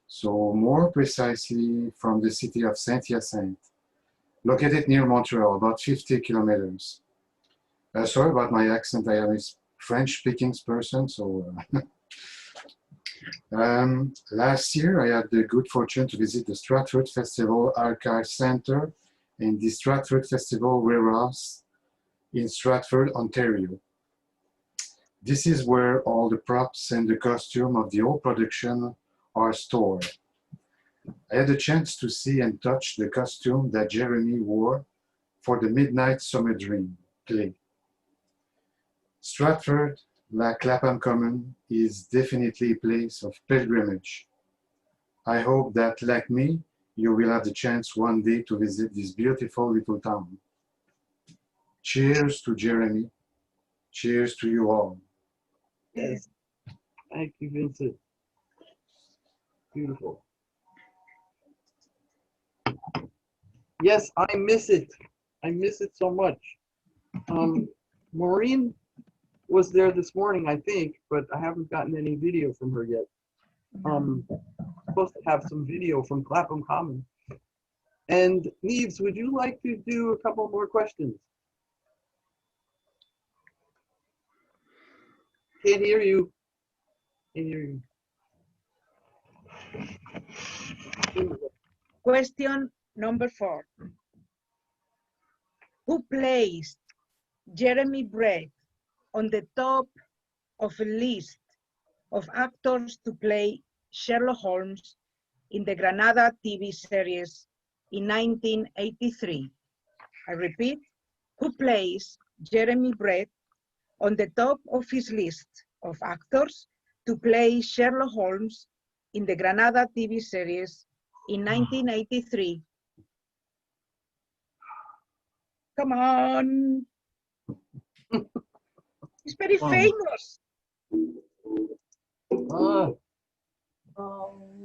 So more precisely from the city of Saint-Hyacinthe, located near Montreal, about 50 kilometers. Sorry about my accent, I am a French-speaking person, so last year I had the good fortune to visit the Stratford Festival Archive Center and the Stratford Festival Warehouse in Stratford, Ontario. This is where all the props and the costume of the whole production are stored. I had a chance to see and touch the costume that Jeremy wore for the Midnight Summer Dream play. Stratford, like Clapham Common, is definitely a place of pilgrimage. I hope that, like me, you will have the chance one day to visit this beautiful little town. Cheers to Jeremy. Cheers to you all. Yes. Thank you, Vincent. Beautiful. Yes, I miss it. I miss it so much. Maureen was there this morning, I think, but I haven't gotten any video from her yet. Supposed to have some video from Clapham Common. And Neves, would you like to do a couple more questions? Can't hear you. Can't hear you. Question number 4. Who placed Jeremy Brett on the top of a list of actors to play Sherlock Holmes in the Granada TV series in 1983? I repeat, who placed Jeremy Brett on the top of his list of actors to play Sherlock Holmes in the Granada TV series in 1983? Come on. He's very famous.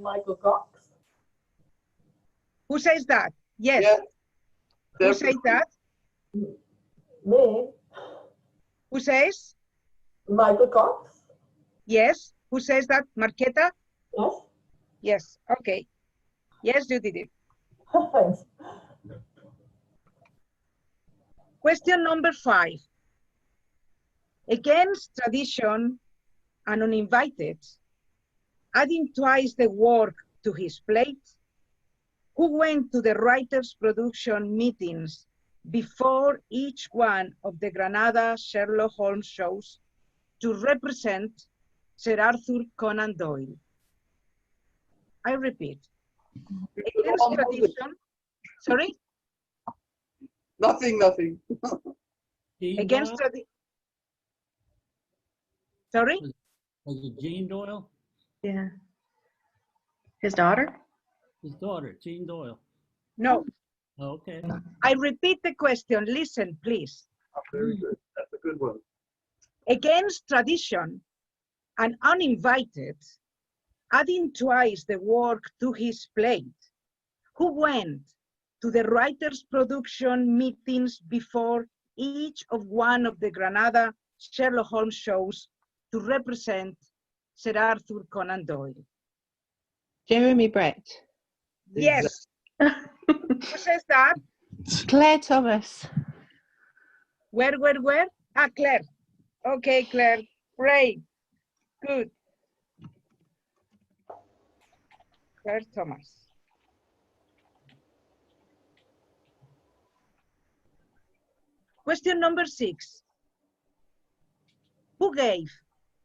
Michael Cox. Who says that? Yes. Yeah. Who says that? Me, Who says? Michael Cox. Yes. Who says that? Marqueta? Yes. Yes. Okay. Yes, you did it. Thanks. Question number 5. Against tradition and uninvited, adding twice the work to his plate, who went to the writers' production meetings before each one of the Granada Sherlock Holmes shows to represent Sir Arthur Conan Doyle? I repeat, against tradition, sorry? Nothing. Against tradition, sorry? Was it Jane Doyle? Yeah. His daughter? His daughter, Jane Doyle. No. Okay. I repeat the question. Listen, please. Oh, very good. That's a good one. Against tradition and uninvited, adding twice the work to his plate, who went to the writers' production meetings before each of one of the Granada Sherlock Holmes shows to represent Sir Arthur Conan Doyle? Jeremy Brett. Yes. Who says that? Claire Thomas. Where? Ah, Claire. Okay, Claire. Great. Good. Claire Thomas. Question number 6. Who gave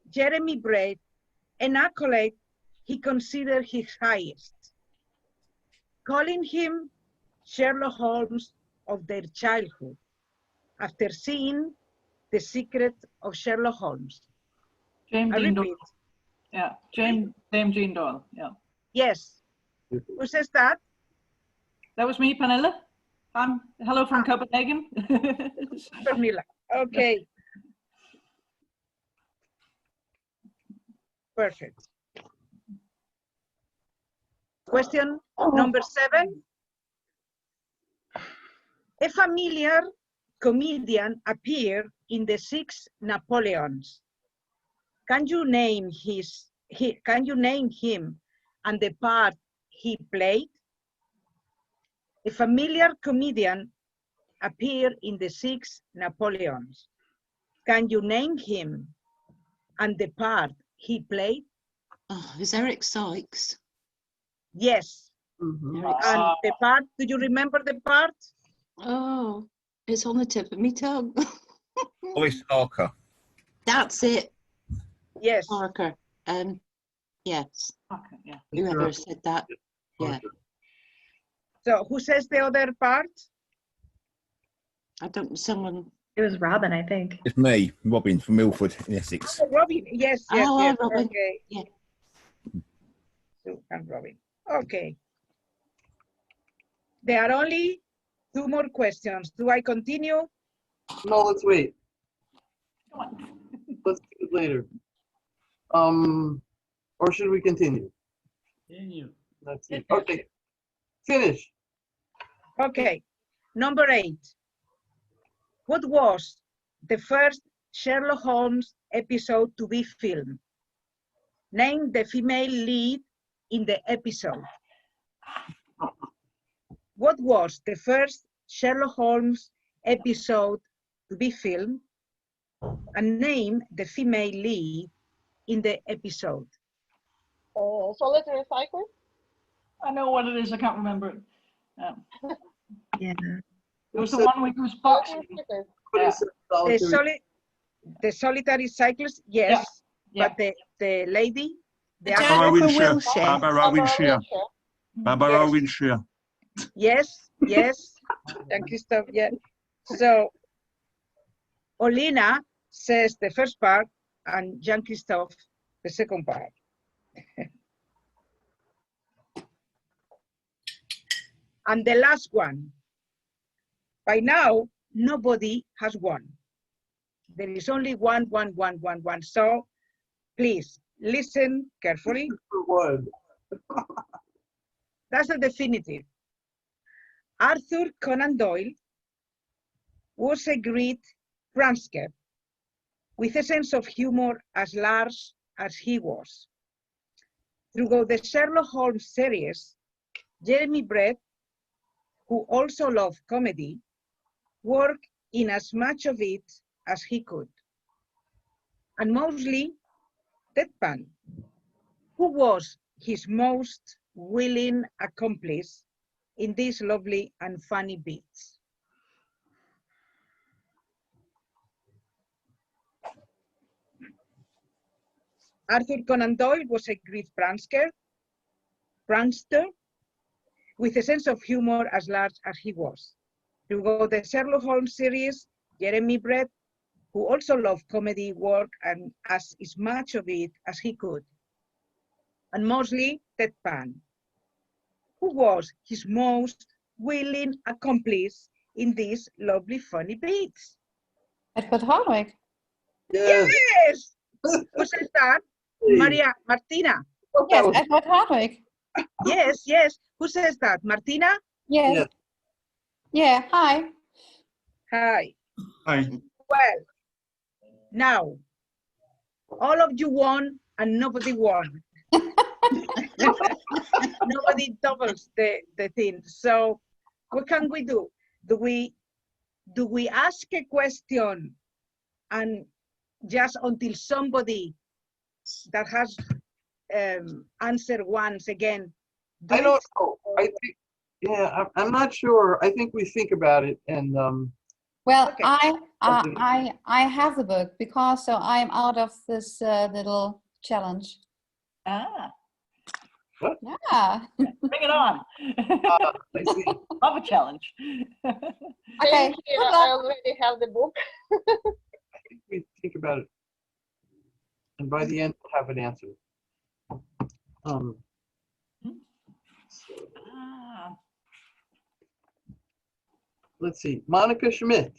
Jeremy Brett an accolade he considered his highest? calling him Sherlock Holmes of their childhood after seeing The Secret of Sherlock Holmes. James I Dean Doyle. repeat. Yeah, Dame Jean Doyle. Yeah. Yes. Who says that? That was me, Pernille. Hello from Copenhagen. Pernille. Okay. Perfect. Question number 7. A familiar comedian appeared in the 6 Napoleons. Can you name him and the part he played? A familiar comedian appeared in the 6 Napoleons. Can you name him and the part he played? Oh, is Eric Sykes? Yes. Eric And Sykes. the part, do you remember the part? Oh, it's on the tip of my tongue. Boyce Harker. That's it. Yes. Harker. Yes. Okay, yeah. Whoever said that. Yeah. So who says the other part? I don't, someone. It was Robin, I think. It's me, Robin from Milford in Essex. Oh, Robin. Yes, yes, Oh, yes. Robin. Okay. Yeah. Sue and Robin. Okay. There are only 2 more questions. Do I continue? No, let's wait. Come on. Let's do it later. Or should we continue? Continue. Let's see. Okay. Finish. Okay. Number 8. What was the first Sherlock Holmes episode to be filmed? Name the female lead in the episode. What was the first Sherlock Holmes episode to be filmed? And name the female lead in the episode. Solitary cycle? I know what it is. I can't remember it. Yeah. It was the one with who's boxing. Yeah. The solitary cyclist, yes. Yeah. But the lady, the Barbara Wilshire. Barbara Wilshire. Barbara Wilshire. Yes, yes. Jean-Christophe, yeah. So Olina says the first part and Jean-Christophe the second part. And the last one. By now, nobody has won. There is only one. So please listen carefully. That's the definitive. Arthur Conan Doyle was a great prankster with a sense of humor as large as he was. Throughout the Sherlock Holmes series, Jeremy Brett, who also loved comedy, worked in as much of it as he could. And mostly deadpan, who was his most willing accomplice in these lovely and funny bits. Arthur Conan Doyle was a great prankster with a sense of humor as large as he was. Throughout the Sherlock Holmes series, Jeremy Brett, who also loved comedy, worked and as much of it as he could. And mostly deadpan, who was his most willing accomplice in these lovely funny bits. Edward Hardwick. Yes. Yes! Who says that? Martina. Yes, Edward Hardwick. Yes, yes. Who says that? Martina? Yes. Yes. Yeah, hi. Hi. Hi. Well, now, all of you won and nobody won. Nobody doubles the thing. So what can we do? Do we ask a question and just until somebody that has answered once again? I don't know. I think, yeah, I'm not sure. I think we think about it and Well, Okay. I have the book because so I'm out of this little challenge. Ah. What? Yeah. Bring it on. I see. Love a challenge. Okay. Here, I already have the book. I think we think about it, and by the end, we'll have an answer. Ah, Let's see, Monica Schmidt.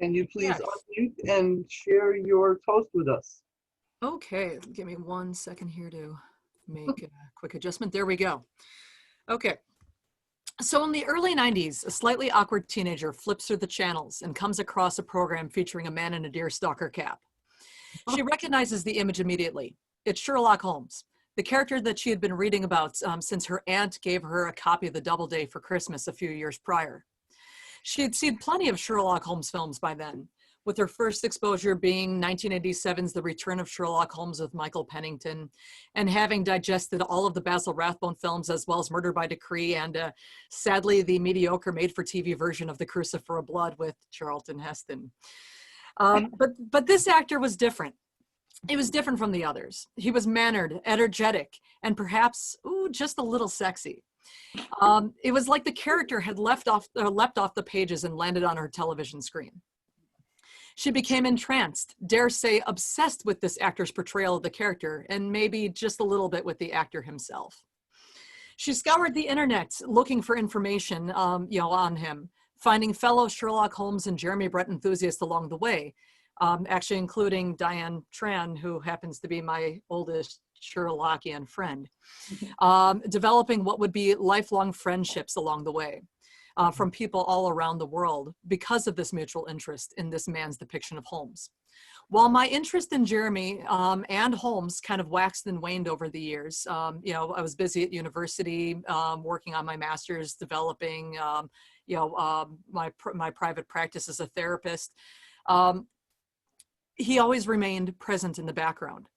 Can you please Yes. unmute and share your toast with us? Okay, give me 1 second here to make a quick adjustment. There we go. Okay. So in the early 90s, a slightly awkward teenager flips through the channels and comes across a program featuring a man in a deerstalker cap. She recognizes the image immediately. It's Sherlock Holmes, the character that she had been reading about since her aunt gave her a copy of the Doubleday for Christmas a few years prior. She had seen plenty of Sherlock Holmes films by then, with her first exposure being 1987's The Return of Sherlock Holmes with Michael Pennington, and having digested all of the Basil Rathbone films as well as Murder by Decree and sadly the mediocre made-for-TV version of The Crucifer of Blood with Charlton Heston. But this actor was different. He was different from the others. He was mannered, energetic, and perhaps, just a little sexy. It was like the character had leapt off the pages and landed on her television screen. She became entranced, dare say obsessed with this actor's portrayal of the character, and maybe just a little bit with the actor himself. She scoured the internet looking for information on him, finding fellow Sherlock Holmes and Jeremy Brett enthusiasts along the way, actually including Diane Tran, who happens to be my oldest Sherlockian friend, developing what would be lifelong friendships along the way. From people all around the world because of this mutual interest in this man's depiction of Holmes. While my interest in Jeremy and Holmes kind of waxed and waned over the years, I was busy at university working on my master's, developing my private practice as a therapist. He always remained present in the background.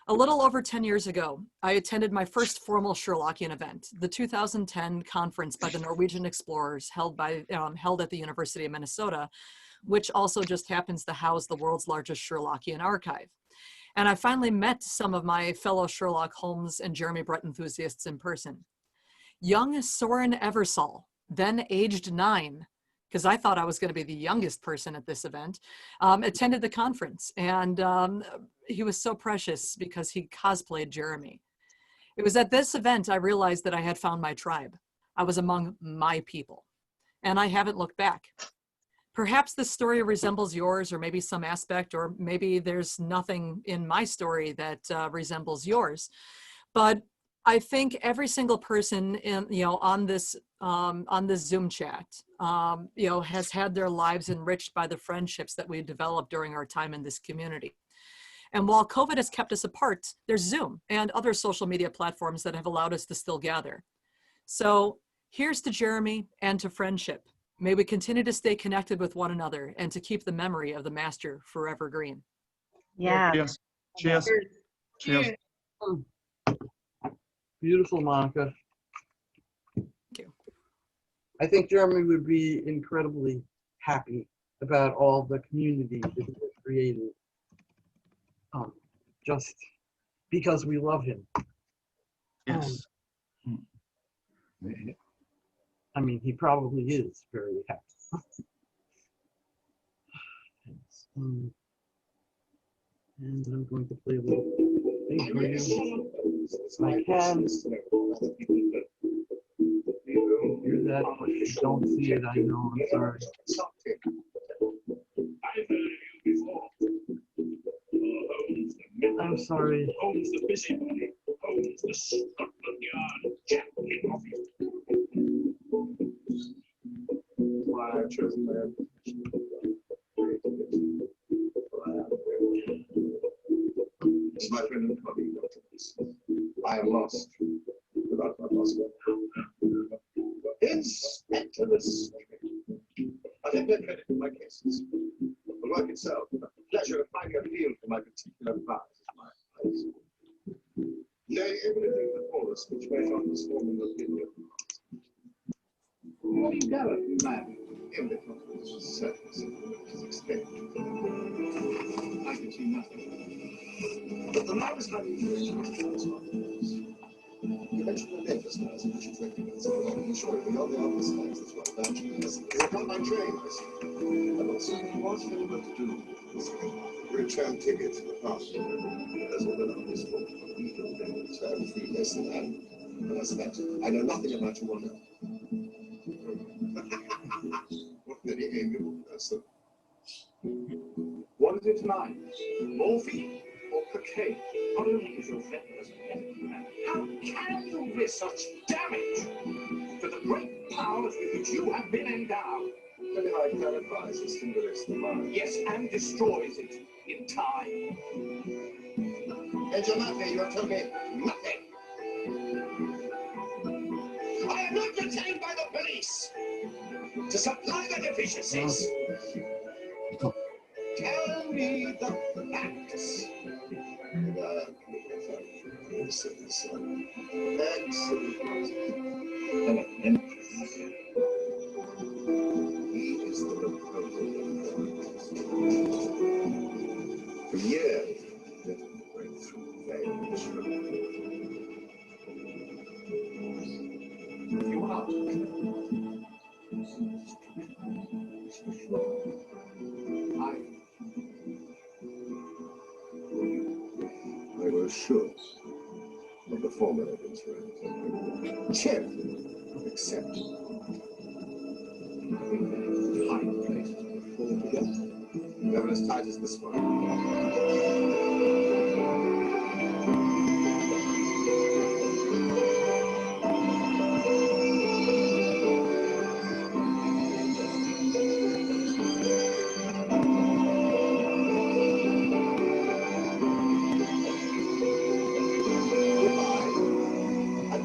A little over 10 years ago, I attended my first formal Sherlockian event, the 2010 conference by the Norwegian explorers held at the University of Minnesota, which also just happens to house the world's largest Sherlockian archive. And I finally met some of my fellow Sherlock Holmes and Jeremy Brett enthusiasts in person. Young Soren Eversole, then aged 9, because I thought I was going to be the youngest person at this event, attended the conference. And he was so precious because he cosplayed Jeremy. It was at this event I realized that I had found my tribe. I was among my people, and I haven't looked back. Perhaps this story resembles yours, or maybe some aspect, or maybe there's nothing in my story that resembles yours. But I think every single person on this Zoom chat, has had their lives enriched by the friendships that we developed during our time in this community. And while COVID has kept us apart, there's Zoom and other social media platforms that have allowed us to still gather. So here's to Jeremy and to friendship. May we continue to stay connected with one another and to keep the memory of the master forever green. Yeah. Cheers. Cheers. Cheers. Beautiful, Monica. Thank you. I think Jeremy would be incredibly happy about all the community that he has created, just because we love him. Yes. I mean, he probably is very happy. And I'm going to play a little thing for you. I can hear that, but you don't see it. I know. I'm sorry. I'm sorry. My friend and colleague, Dr. I am lost without my possible Inspector Mystery. I think they're credit for my cases. The work itself, the pleasure of finding a field for my particular prize is my eyes. Nay, everything before us which may not this forming opinion. What do you gather, man? Everything is the surface of the extent. I can see nothing. But the man is having mention the name just now, as you should recognize it. I'm sure the other slides as well. Naturally, yes. It's not my train, I see. And also, what's very well to do? Return ticket to the past. As well as this book. Return free lesson and I suspect I know nothing about your wonder. What an amiable person. What is it tonight? Morphine or cocaine? Not only is your friend as a medical man, how can you risk such damage to the great powers with which you have been endowed? Very high clarifies and stimulates the mind. Yes, and destroys it in time. Angel Maffei, you have told me nothing. I am not retained by the police to supply the deficiencies. Tell me the facts. Excellent. He is the proposal. For years, let him break through veil. You are. I was sure of the former evidence, right? Check. Accept. High places before together. Never as tight as this one.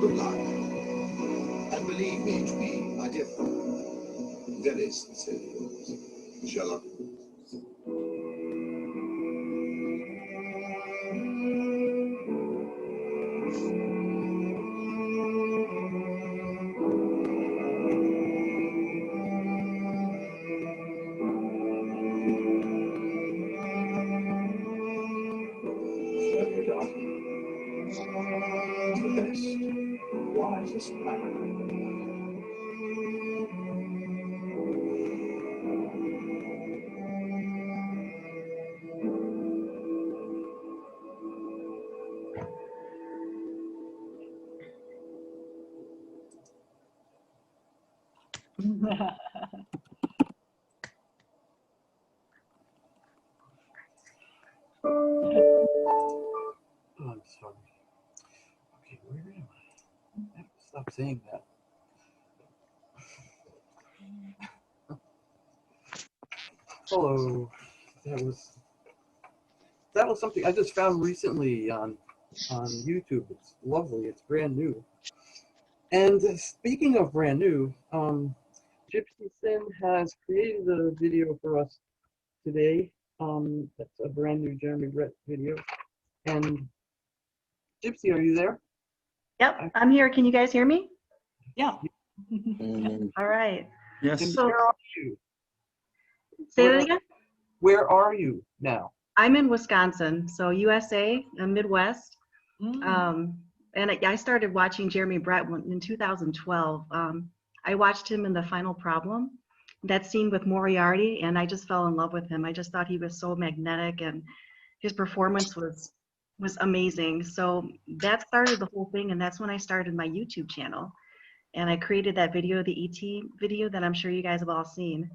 Good luck. And believe me to be, my dear friend, very sincerely yours, Sherlock. Certainly does. The best, wisest man. Oh, I'm sorry. Okay, where am I? I have to stop saying that. Hello. That was something I just found recently on YouTube. It's lovely. It's brand new. And speaking of brand new, Gypsy Sin has created a video for us today. That's a brand new Jeremy Brett video. And Gypsy, are you there? Yep, I'm here. Can you guys hear me? Yeah. All right. Yes. And So- where are you? Say that again? Where are you now? I'm in Wisconsin, so USA, Midwest. And I started watching Jeremy Brett in 2012. I watched him in The Final Problem, that scene with Moriarty, and I just fell in love with him. I just thought he was so magnetic, and his performance was amazing. So that started the whole thing, and that's when I started my YouTube channel. And I created that video, the ET video that I'm sure you guys have all seen.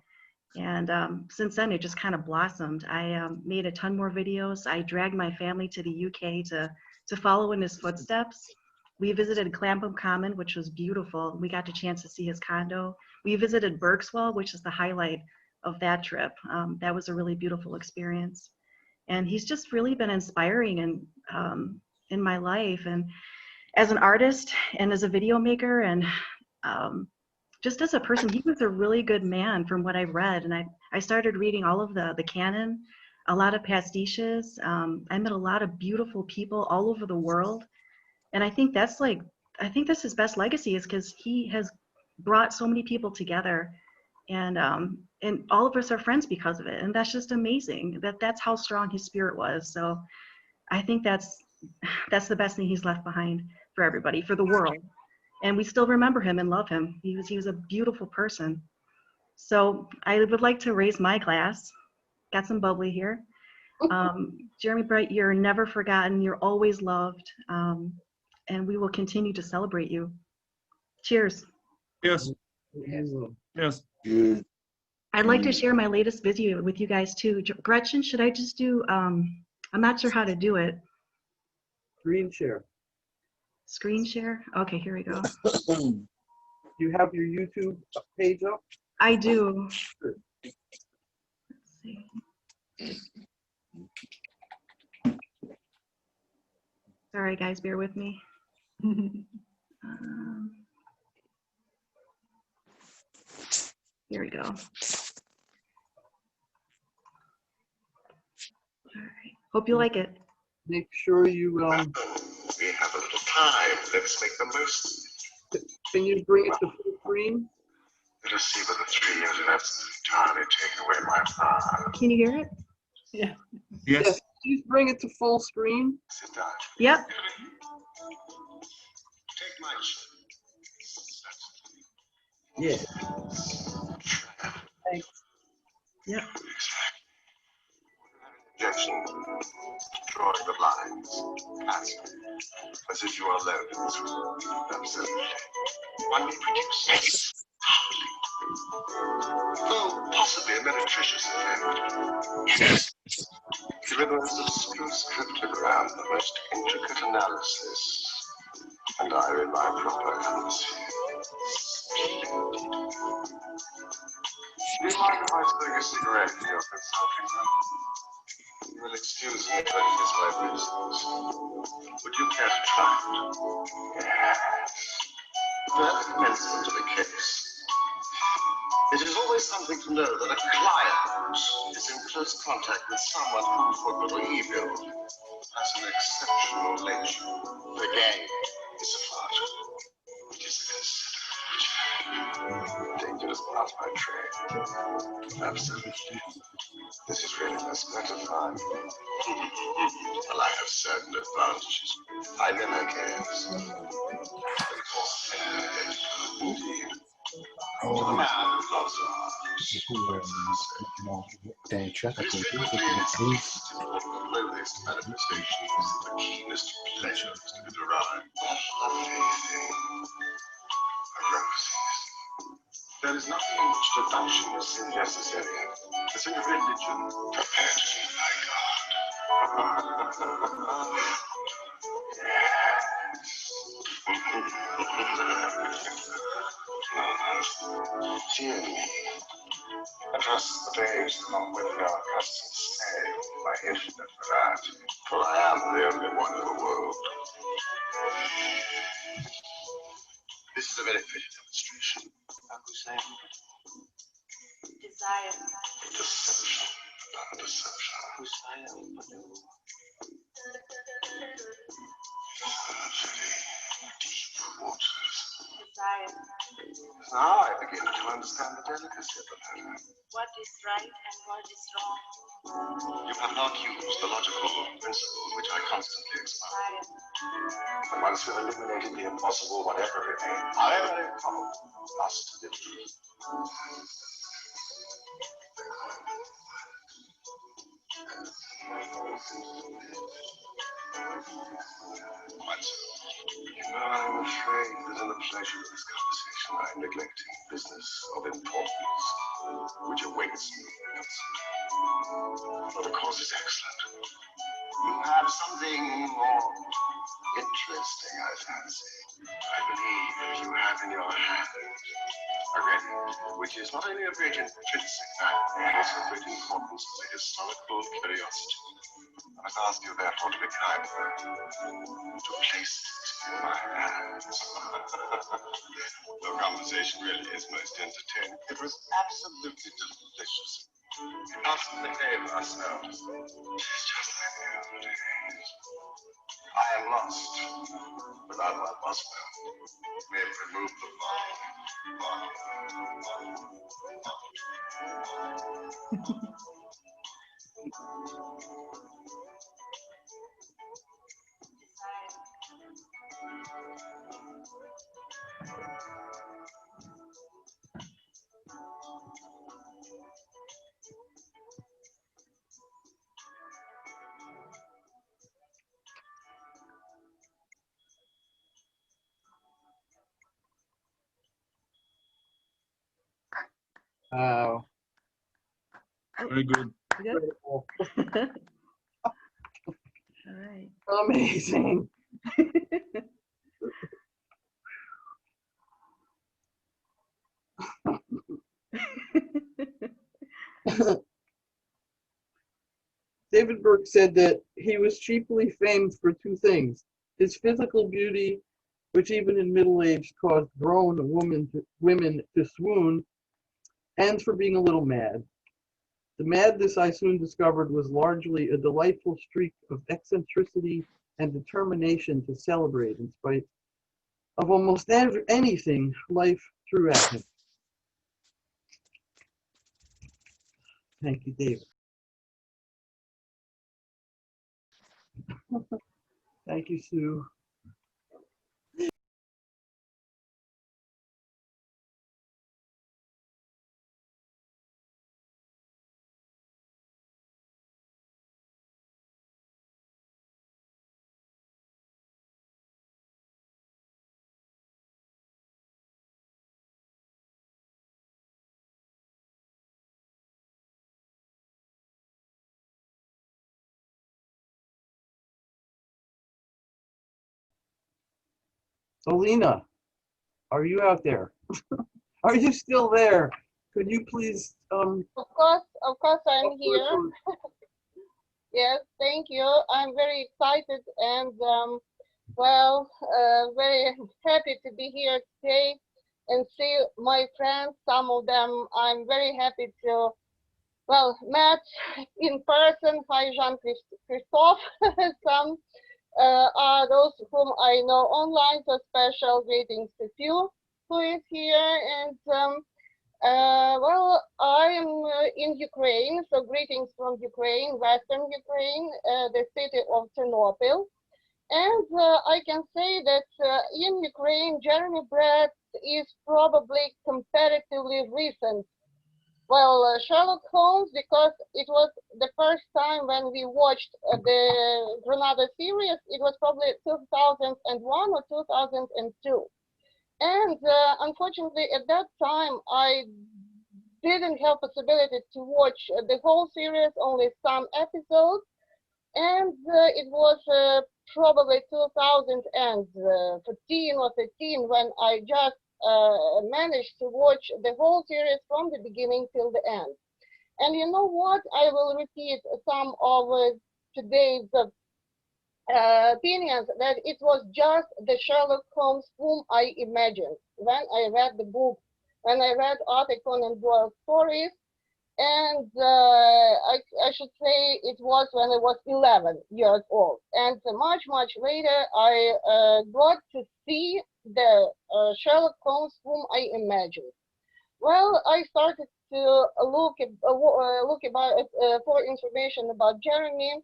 And since then, it just kind of blossomed. I made a ton more videos. I dragged my family to the UK to follow in his footsteps. We visited Clapham Common, which was beautiful. We got a chance to see his condo. We visited Berkswell, which is the highlight of that trip. That was a really beautiful experience. And he's just really been inspiring in my life. And as an artist and as a video maker and just as a person, he was a really good man from what I read. And I started reading all of the canon, a lot of pastiches. I met a lot of beautiful people all over the world. And I think that's his best legacy, is because he has brought so many people together, and all of us are friends because of it. And that's just amazing. That's how strong his spirit was. So I think that's the best thing he's left behind. for everybody, for the world. And we still remember him and love him. He was a beautiful person. So I would like to raise my glass. Got some bubbly here. Jeremy Bright, you're never forgotten. You're always loved. And we will continue to celebrate you. Cheers. Yes. Yes. I'd like to share my latest video with you guys too. Gretchen, should I just do, I'm not sure how to do it. Screen share. Screen share? Okay, here we go. You have your YouTube page up? I do. Sure. Let's see. Sorry guys, bear with me. Here we go. All right. Hope you like it. Make sure you We have a little time. Let's make the most. Can you bring it to full screen? Let us see whether 3 years of absence entirely take away my fun. Can you hear it? Yeah. Yes. Please bring it to full screen. Sit down. Yep. Take my Yeah. Thanks. Yep. Injection, drawing the lines, passing, as if you are alone in this room. Absolutely. One may produce, though possibly a meretricious effect. Yes. Given the most obscure cryptogram, the most intricate analysis, and I in my proper atmosphere. Do you mind if I smoke a cigarette in your consulting room? You will excuse me if I use my business. Would you care to try it? Yes. At the commencement of a case, it is always something to know that a client is in close contact with someone who, for good or evil, has an exceptional nature. The game is afoot. It is considered a dangerous part of my trade. Absolutely. This is really most gratifying. Well, I have certain advantages. I never guess. Of course, indeed. To the man who loves Tem chat It is aqui, frequently experienced in one of the lowest manifestations, the keenest pleasures to be derived. Lovely thing. Roses. There is nothing in which deduction is necessary. As in religion, prepare to be my God. Dear me. I trust the days are not within our accustomed scale by infinite variety, for I am the only one in the world. This is a very pretty demonstration. How could you say? Desire. Deception. Deception. Who's saying? Deep waters. Desire. Now I begin to understand the delicacy of the matter. What is right and what is wrong? You have not used the logical principles which I constantly expound. And once you've eliminated the impossible, whatever remains, however improbable, must be true. Once, I'm afraid that in the pleasure of this conversation, I'm neglecting business of importance, which awaits me elsewhere. For the cause is excellent. You have something more interesting, I fancy. I believe you have in your hand a relic, which is not only of great intrinsic value, but also of great importance as a historical curiosity. I must ask you, therefore, to be kind to place it in my hands. The conversation really is most entertaining. It was absolutely delicious. We constantly behave ourselves. It's just like the old days. I am lost without my Boswell. We have removed the bottle. Wow. Very good. Good. Incredible. All right. Amazing. David Burke said that he was chiefly famed for two things: his physical beauty, which even in middle age caused grown women to swoon, and for being a little mad. The madness, I soon discovered, was largely a delightful streak of eccentricity and determination to celebrate in spite of almost anything life threw at him. Thank you, David. Thank you, Sue. Alina, are you out there? Are you still there? Could you please Of course, I'm here. Yes, thank you. I'm very excited and very happy to be here today and see my friends. Some of them I'm very happy to met in person. Hi, Jean-Christophe. Some are those whom I know online. So special greetings to you who is here. And I am in Ukraine, so greetings from Ukraine, Western Ukraine, the city of Ternopil. And I can say that in Ukraine, Jeremy Brett is probably comparatively recent. Sherlock Holmes, because it was the first time when we watched the Granada series, it was probably 2001 or 2002. And unfortunately, at that time, I didn't have possibility to watch the whole series, only some episodes. And it was probably 2014 or 13 when I just managed to watch the whole series from the beginning till the end. And you know what? I will repeat some of today's opinions that it was just the Sherlock Holmes whom I imagined when I read the book, when I read Arthur Conan Doyle stories. And I should say it was when I was 11 years old. And much later, I got to see the Sherlock Holmes whom I imagined. I started to look for information about Jeremy,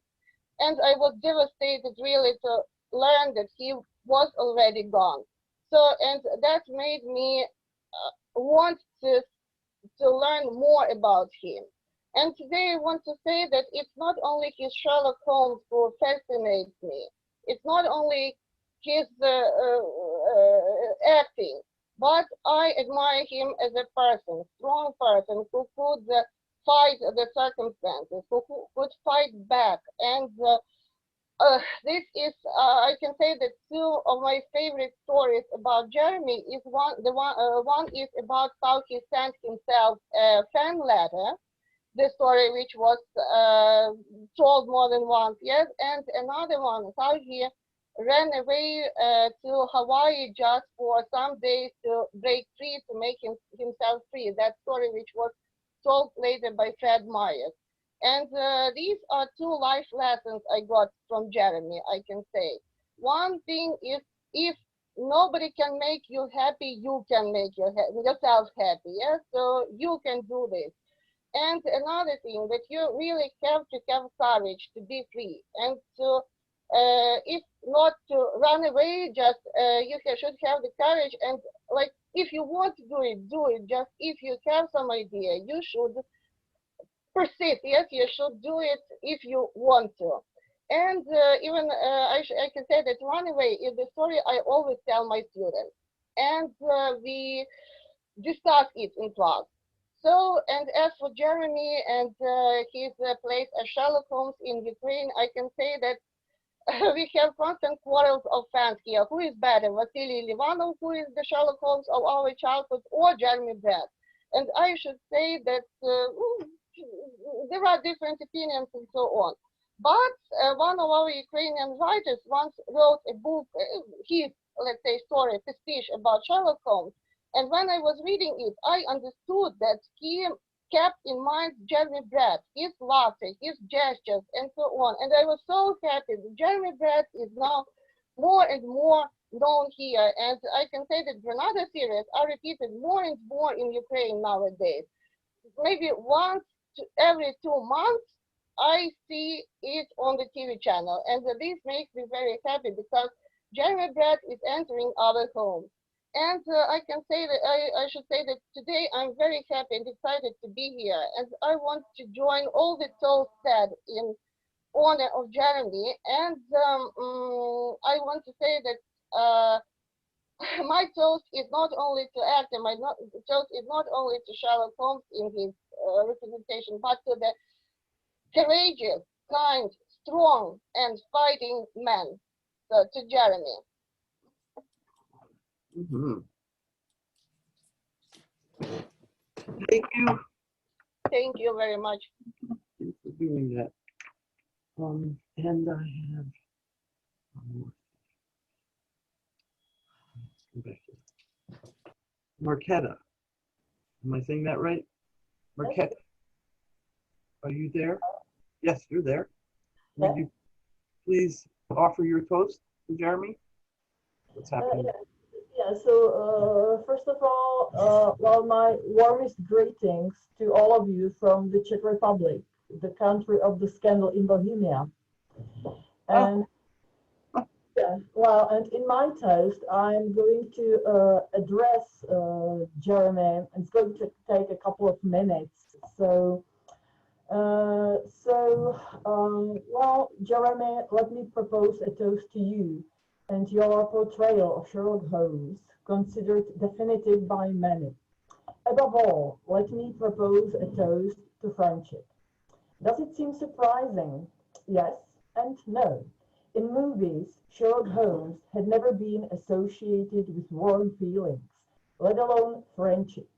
and I was devastated really to learn that he was already gone. And that made me want to learn more about him. And today I want to say that it's not only his Sherlock Holmes who fascinates me. It's not only his acting, but I admire him as a person, strong person who could fight the circumstances, who could fight back. And this is, I can say that two of my favorite stories about Jeremy is one is about how he sent himself a fan letter, the story which was told more than once, yes, and another one is how he ran away to Hawaii just for some days to break free, to make himself free. That story which was told later by Fred Myers. And these are two life lessons I got from Jeremy, I can say. One thing is, if nobody can make you happy, you can make yourself happy, yes? So you can do this. And another thing, that you really have to have courage to be free and to, if not to run away, just you should have the courage. And like, if you want to do it, do it. Just if you have some idea, you should proceed. Yes, you should do it if you want to. And even I can say that runaway is the story I always tell my students, and we discuss it in class. So, and as for Jeremy and his place as Sherlock Holmes in Ukraine, I can say that we have constant quarrels of fans here. Who is better, Vasily Livanov, who is the Sherlock Holmes of our childhood, or Jeremy Brett? And I should say that there are different opinions and so on. But one of our Ukrainian writers once wrote a book, his, let's say, story, pastiche about Sherlock Holmes. And when I was reading it, I understood that he kept in mind Jeremy Brett, his laughter, his gestures, and so on. And I was so happy that Jeremy Brett is now more and more known here. And I can say that Granada series are repeated more and more in Ukraine nowadays. Maybe once every 2 months, I see it on the TV channel. And this makes me very happy because Jeremy Brett is entering our homes. And I can say that I should say that today I'm very happy and excited to be here. And I want to join all the toasts said in honor of Jeremy. And I want to say that my toast is not only to actor, my toast is not only to Sherlock Holmes in his representation, but to the courageous, kind, strong, and fighting man, so to Jeremy. Mm-hmm. Thank you. Thank you very much. Thanks for doing that. And I have one more. Let's go back here. Marquetta. Am I saying that right? Marquetta. Are you there? Yes, you're there. Would you please offer your toast to Jeremy? What's happening? Yeah, so first of all, well, my warmest greetings to all of you from the Czech Republic, the country of the scandal in Bohemia. And yeah, well, and in my toast, I'm going to address Jeremy. It's going to take a couple of minutes. So, well, Jeremy, let me propose a toast to you and your portrayal of Sherlock Holmes, considered definitive by many. Above all, let me propose a toast to friendship. Does it seem surprising? Yes and no. In movies, Sherlock Holmes had never been associated with warm feelings, let alone friendship.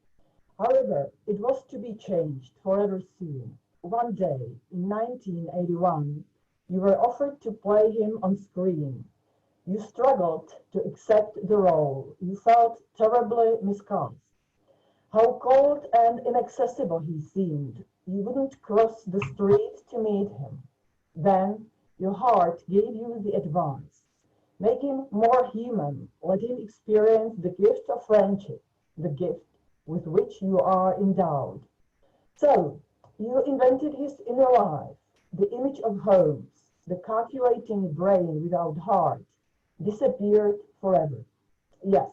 However, it was to be changed forever soon. One day, in 1981, you were offered to play him on screen. You struggled to accept the role. You felt terribly miscast. How cold and inaccessible he seemed. You wouldn't cross the street to meet him. Then your heart gave you the advice. Make him more human. Let him experience the gift of friendship, the gift with which you are endowed. So, you invented his inner life, the image of Holmes, the calculating brain without heart, disappeared forever. Yes,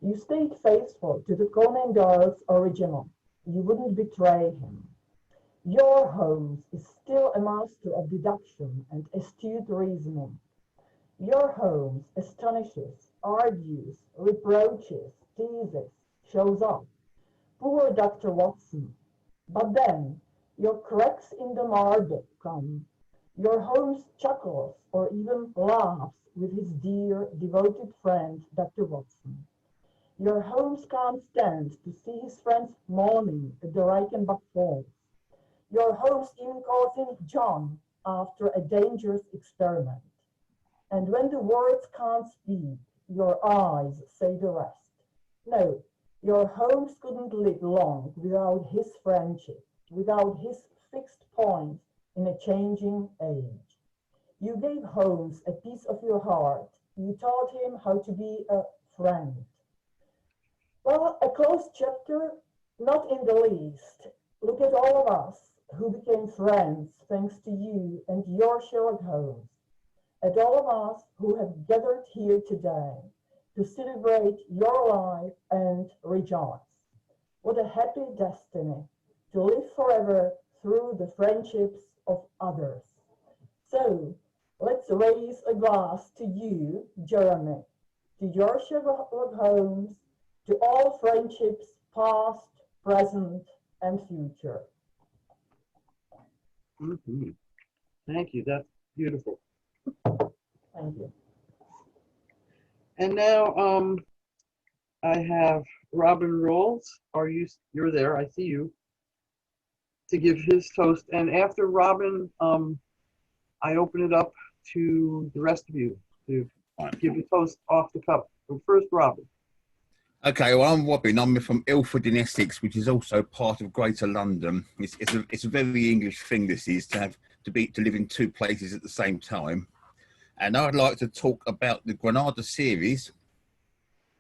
you stayed faithful to the Conan Doyle's original. You wouldn't betray him. Your Holmes is still a master of deduction and astute reasoning. Your Holmes astonishes, argues, reproaches, teases, shows off. Poor Dr. Watson. But then, your cracks in the marble come. Your Holmes chuckles or even laughs with his dear, devoted friend, Dr. Watson. Your Holmes can't stand to see his friends mourning at the Reichenbach Falls. Your Holmes even calls him John after a dangerous experiment. And when the words can't speak, your eyes say the rest. No, your Holmes couldn't live long without his friendship, without his fixed point in a changing age. You gave Holmes a piece of your heart. You taught him how to be a friend. Well, a closed chapter? Not in the least. Look at all of us who became friends thanks to you and your Sherlock Holmes. At all of us who have gathered here today to celebrate your life and rejoice. What a happy destiny to live forever through the friendships of others. So, let's raise a glass to you, Jeremy, to your Sherlock Holmes, to all friendships past, present, and future. Mhm. Thank you. That's beautiful. Thank you. And now I have Robin Rolls. You're there? I see you. To give his toast, and after Robin, I open it up to the rest of you to give a toast off the cup. So first, Robin. Okay, well, I'm Robin. I'm from Ilford in Essex, which is also part of Greater London. It's a very English thing. This is to live in two places at the same time. And I'd like to talk about the Granada series.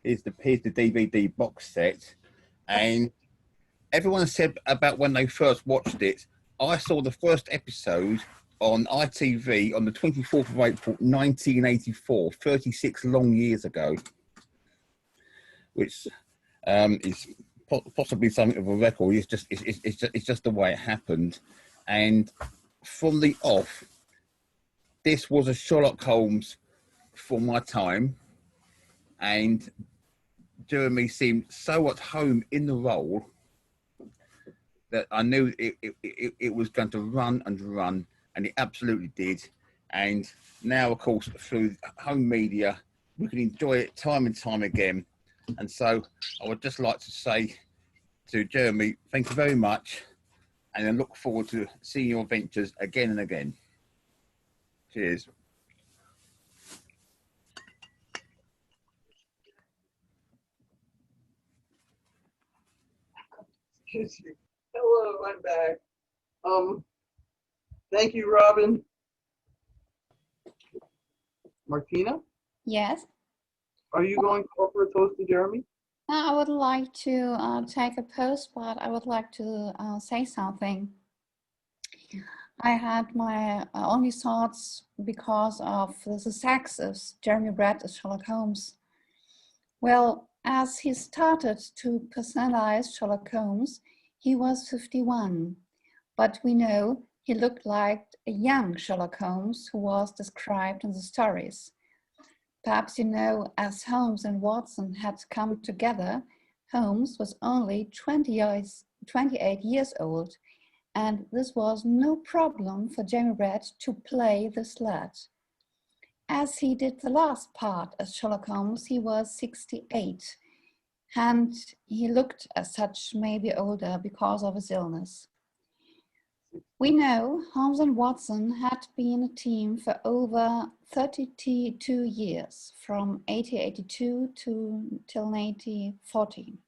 Here's the DVD box set, and everyone said about when they first watched it. I saw the first episode on ITV on the 24th of April, 1984, 36 long years ago, which is possibly something of a record. It's just the way it happened. And from the off, this was a Sherlock Holmes for my time, and Jeremy seemed so at home in the role that I knew it was going to run and run, and it absolutely did. And now, of course, through home media, we can enjoy it time and time again. And so I would just like to say to Jeremy, thank you very much, and I look forward to seeing your adventures again and again. Cheers. Hello, I'm back. Thank you, Robin. Martina, Yes. are you going to offer a toast to Jeremy? I would like to take a post, but I would like to say something. I had my only thoughts because of the success of Jeremy Brett as Sherlock Holmes. Well, as he started to personalize Sherlock Holmes, he was 51, but we know he looked like a young Sherlock Holmes who was described in the stories. Perhaps you know, as Holmes and Watson had come together, Holmes was only 28 years old, and this was no problem for Jeremy Brett to play this lad. As he did the last part as Sherlock Holmes, he was 68, and he looked as such maybe older because of his illness. We know Holmes and Watson had been a team for over 32 years, from 1882 till 1940.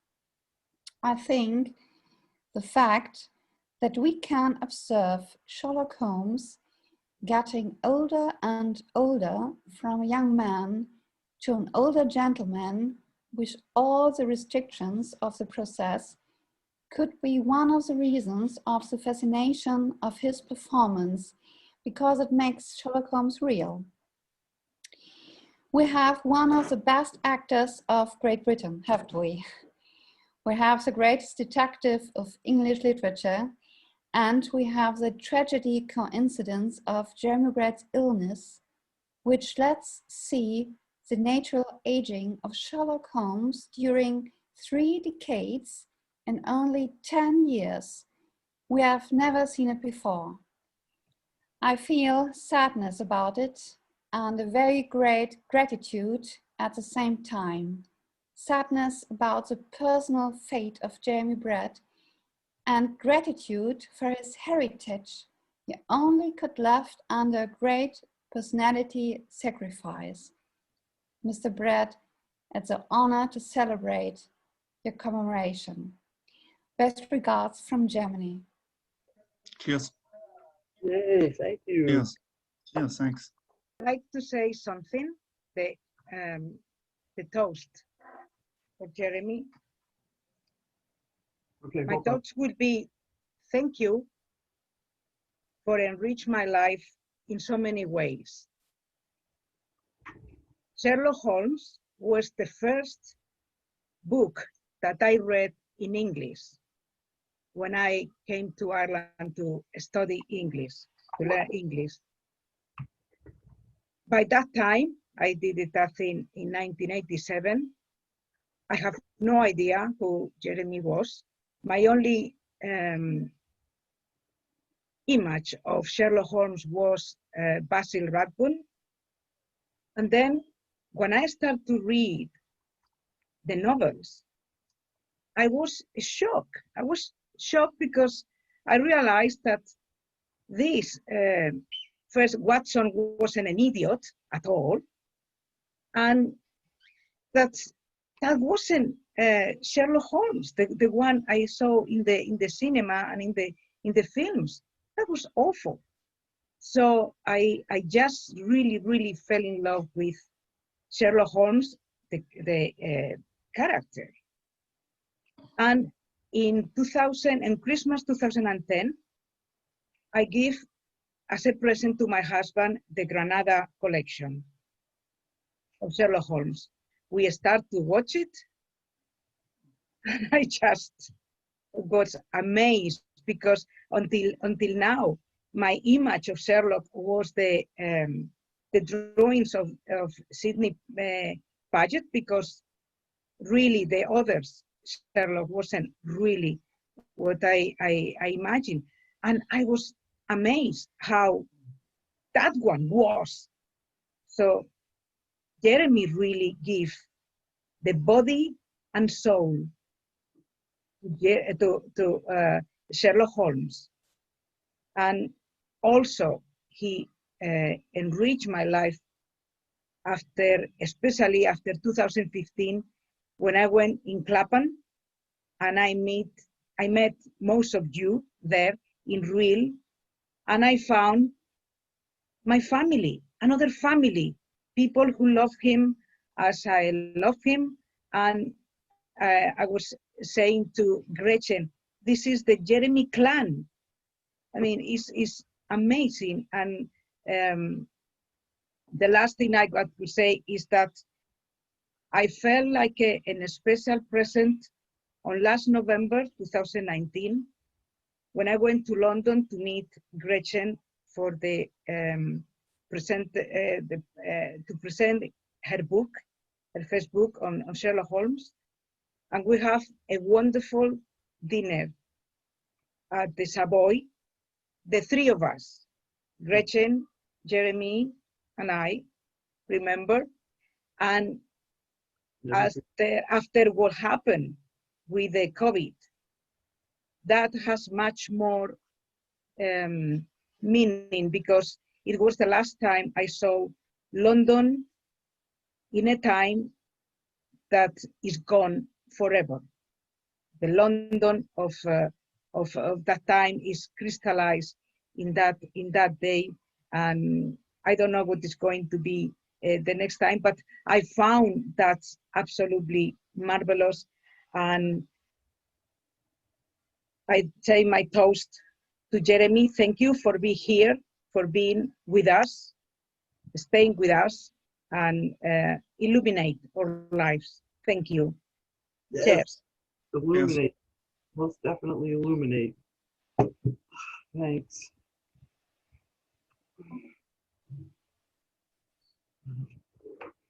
I think the fact that we can observe Sherlock Holmes getting older and older, from a young man to an older gentleman with all the restrictions of the process, could be one of the reasons of the fascination of his performance, because it makes Sherlock Holmes real. We have one of the best actors of Great Britain, haven't we? We have the greatest detective of English literature, and we have the tragedy coincidence of Jeremy Brett's illness, which lets see the natural aging of Sherlock Holmes during 3 decades in only 10 years. We have never seen it before. I feel sadness about it and a very great gratitude at the same time. Sadness about the personal fate of Jeremy Brett, and gratitude for his heritage he only could left under great personality sacrifice. Mr. Brett, it's an honor to celebrate your commemoration. Best regards from Germany. Cheers. Yay, thank you. Cheers. Cheers, thanks. I'd like to say something, the toast for Jeremy. Okay, My hold on. thoughts would be, thank you for enrich my life in so many ways. Sherlock Holmes was the first book that I read in English when I came to Ireland to study English, to learn English. By that time, I did it, I think, in 1987. I have no idea who Jeremy was. My only image of Sherlock Holmes was Basil Rathbone. And then when I started to read the novels, I was shocked. I was shocked because I realized that this, first, Watson wasn't an idiot at all, and that wasn't Sherlock Holmes, the one I saw in the cinema and in the films. That was awful. So I just really fell in love with Sherlock Holmes, the character. And in Christmas 2010, I give as a present to my husband the Granada collection of Sherlock Holmes. We start to watch it, and I just was amazed because until now, my image of Sherlock was the drawings of Sidney Paget, because really the others, Sherlock wasn't really what I imagined. And I was amazed how that one was. So Jeremy really gave the body and soul to Sherlock Holmes. And also he enriched my life especially after 2015, when I went in Clapham and I met most of you there in real, and I found my family, another family, people who love him as I love him. And I was saying to Gretchen, this is the Jeremy clan. I mean, it's amazing. And the last thing I got to say is that I felt like a special present on last November 2019, when I went to London to meet Gretchen for to present her book, her first book on Sherlock Holmes. And we have a wonderful dinner at the Savoy, the three of us, Gretchen, Jeremy, and I, remember? And after what happened with the COVID, that has much more meaning, because it was the last time I saw London in a time that is gone forever. The London of that time is crystallized in that day, and I don't know what is going to be the next time, but I found that absolutely marvelous. And I say my toast to Jeremy. Thank you for being here, for being with us, staying with us, and illuminate our lives. Thank you. Yes. Cheers. Illuminate. Most definitely illuminate. Thanks.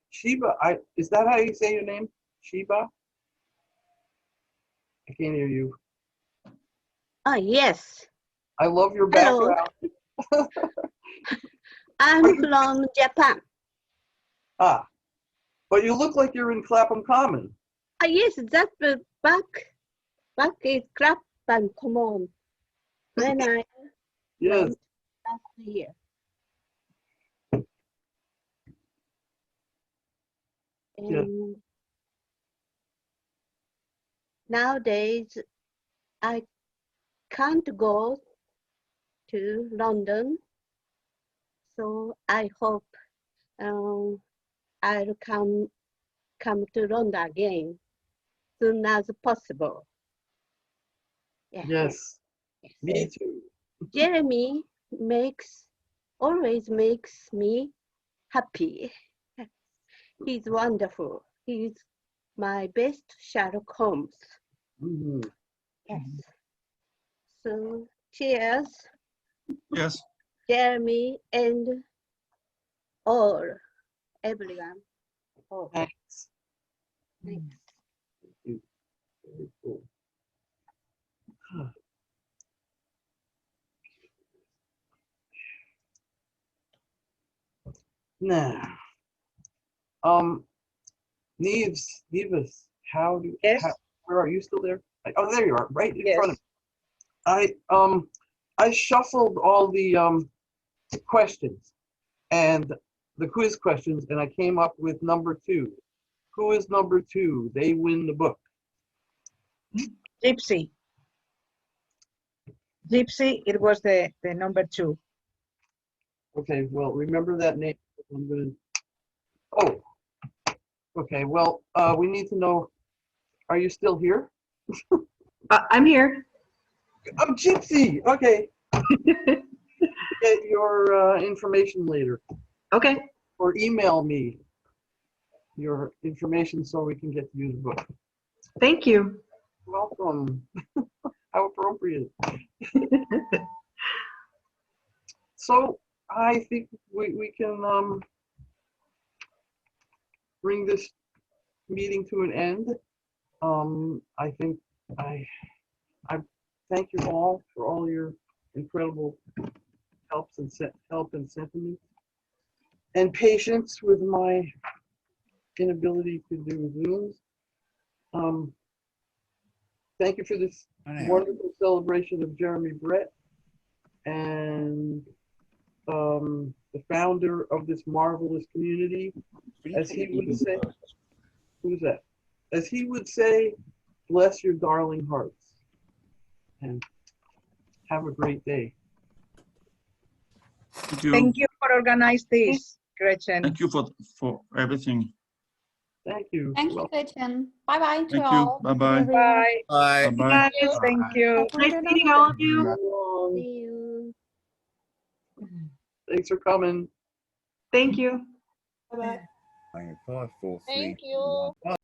Sheba, is that how you say your name? Sheba? I can't hear you. Oh, yes. I love your Hello. background. I'm from Japan. Ah, but you look like you're in Clapham Common. Yes, that's the back is Clapham Common when I Yes. went last year. And nowadays, I can't go to London, so I hope I'll come to London again soon as possible. Yeah. Yes. Me too. Jeremy always makes me happy. He's wonderful. He's my best Sherlock Holmes. Mm-hmm. Yes. So cheers. Yes. Jeremy and everyone. Oh. Thanks. Thanks. Very cool. Nah. Neves, Yes. where are you still there? Oh, there you are, right in Yes. front of me. I shuffled all the questions and the quiz questions, and I came up with number 2. Who is number 2? They win the book. Gypsy. Gypsy, it was the number 2. Okay, well, remember that name. I'm gonna. Oh, okay. Well, we need to know. Are you still here? I'm here. I'm Gypsy. Okay. Get your information later. Okay. Or email me your information so we can get to use the book. Thank you. Welcome. How appropriate. So I think we can bring this meeting to an end. I think I thank you all for all your incredible help and sentiment and patience with my inability to do Zooms. Thank you for this wonderful celebration of Jeremy Brett and the founder of this marvelous community. As he would say, who's that? As he would say, bless your darling hearts. And have a great day. Thank you. Thank you for organizing this, Gretchen. Thank you for everything. Thank you. Thank you, Gretchen. Bye-bye to Thank all. you. Bye-bye. Bye. Bye. Bye-bye. Thank you. Nice meeting all of you. See you. Thanks for coming. Thank you. Bye-bye. 5, 4, 3, Thank 2, you. 1.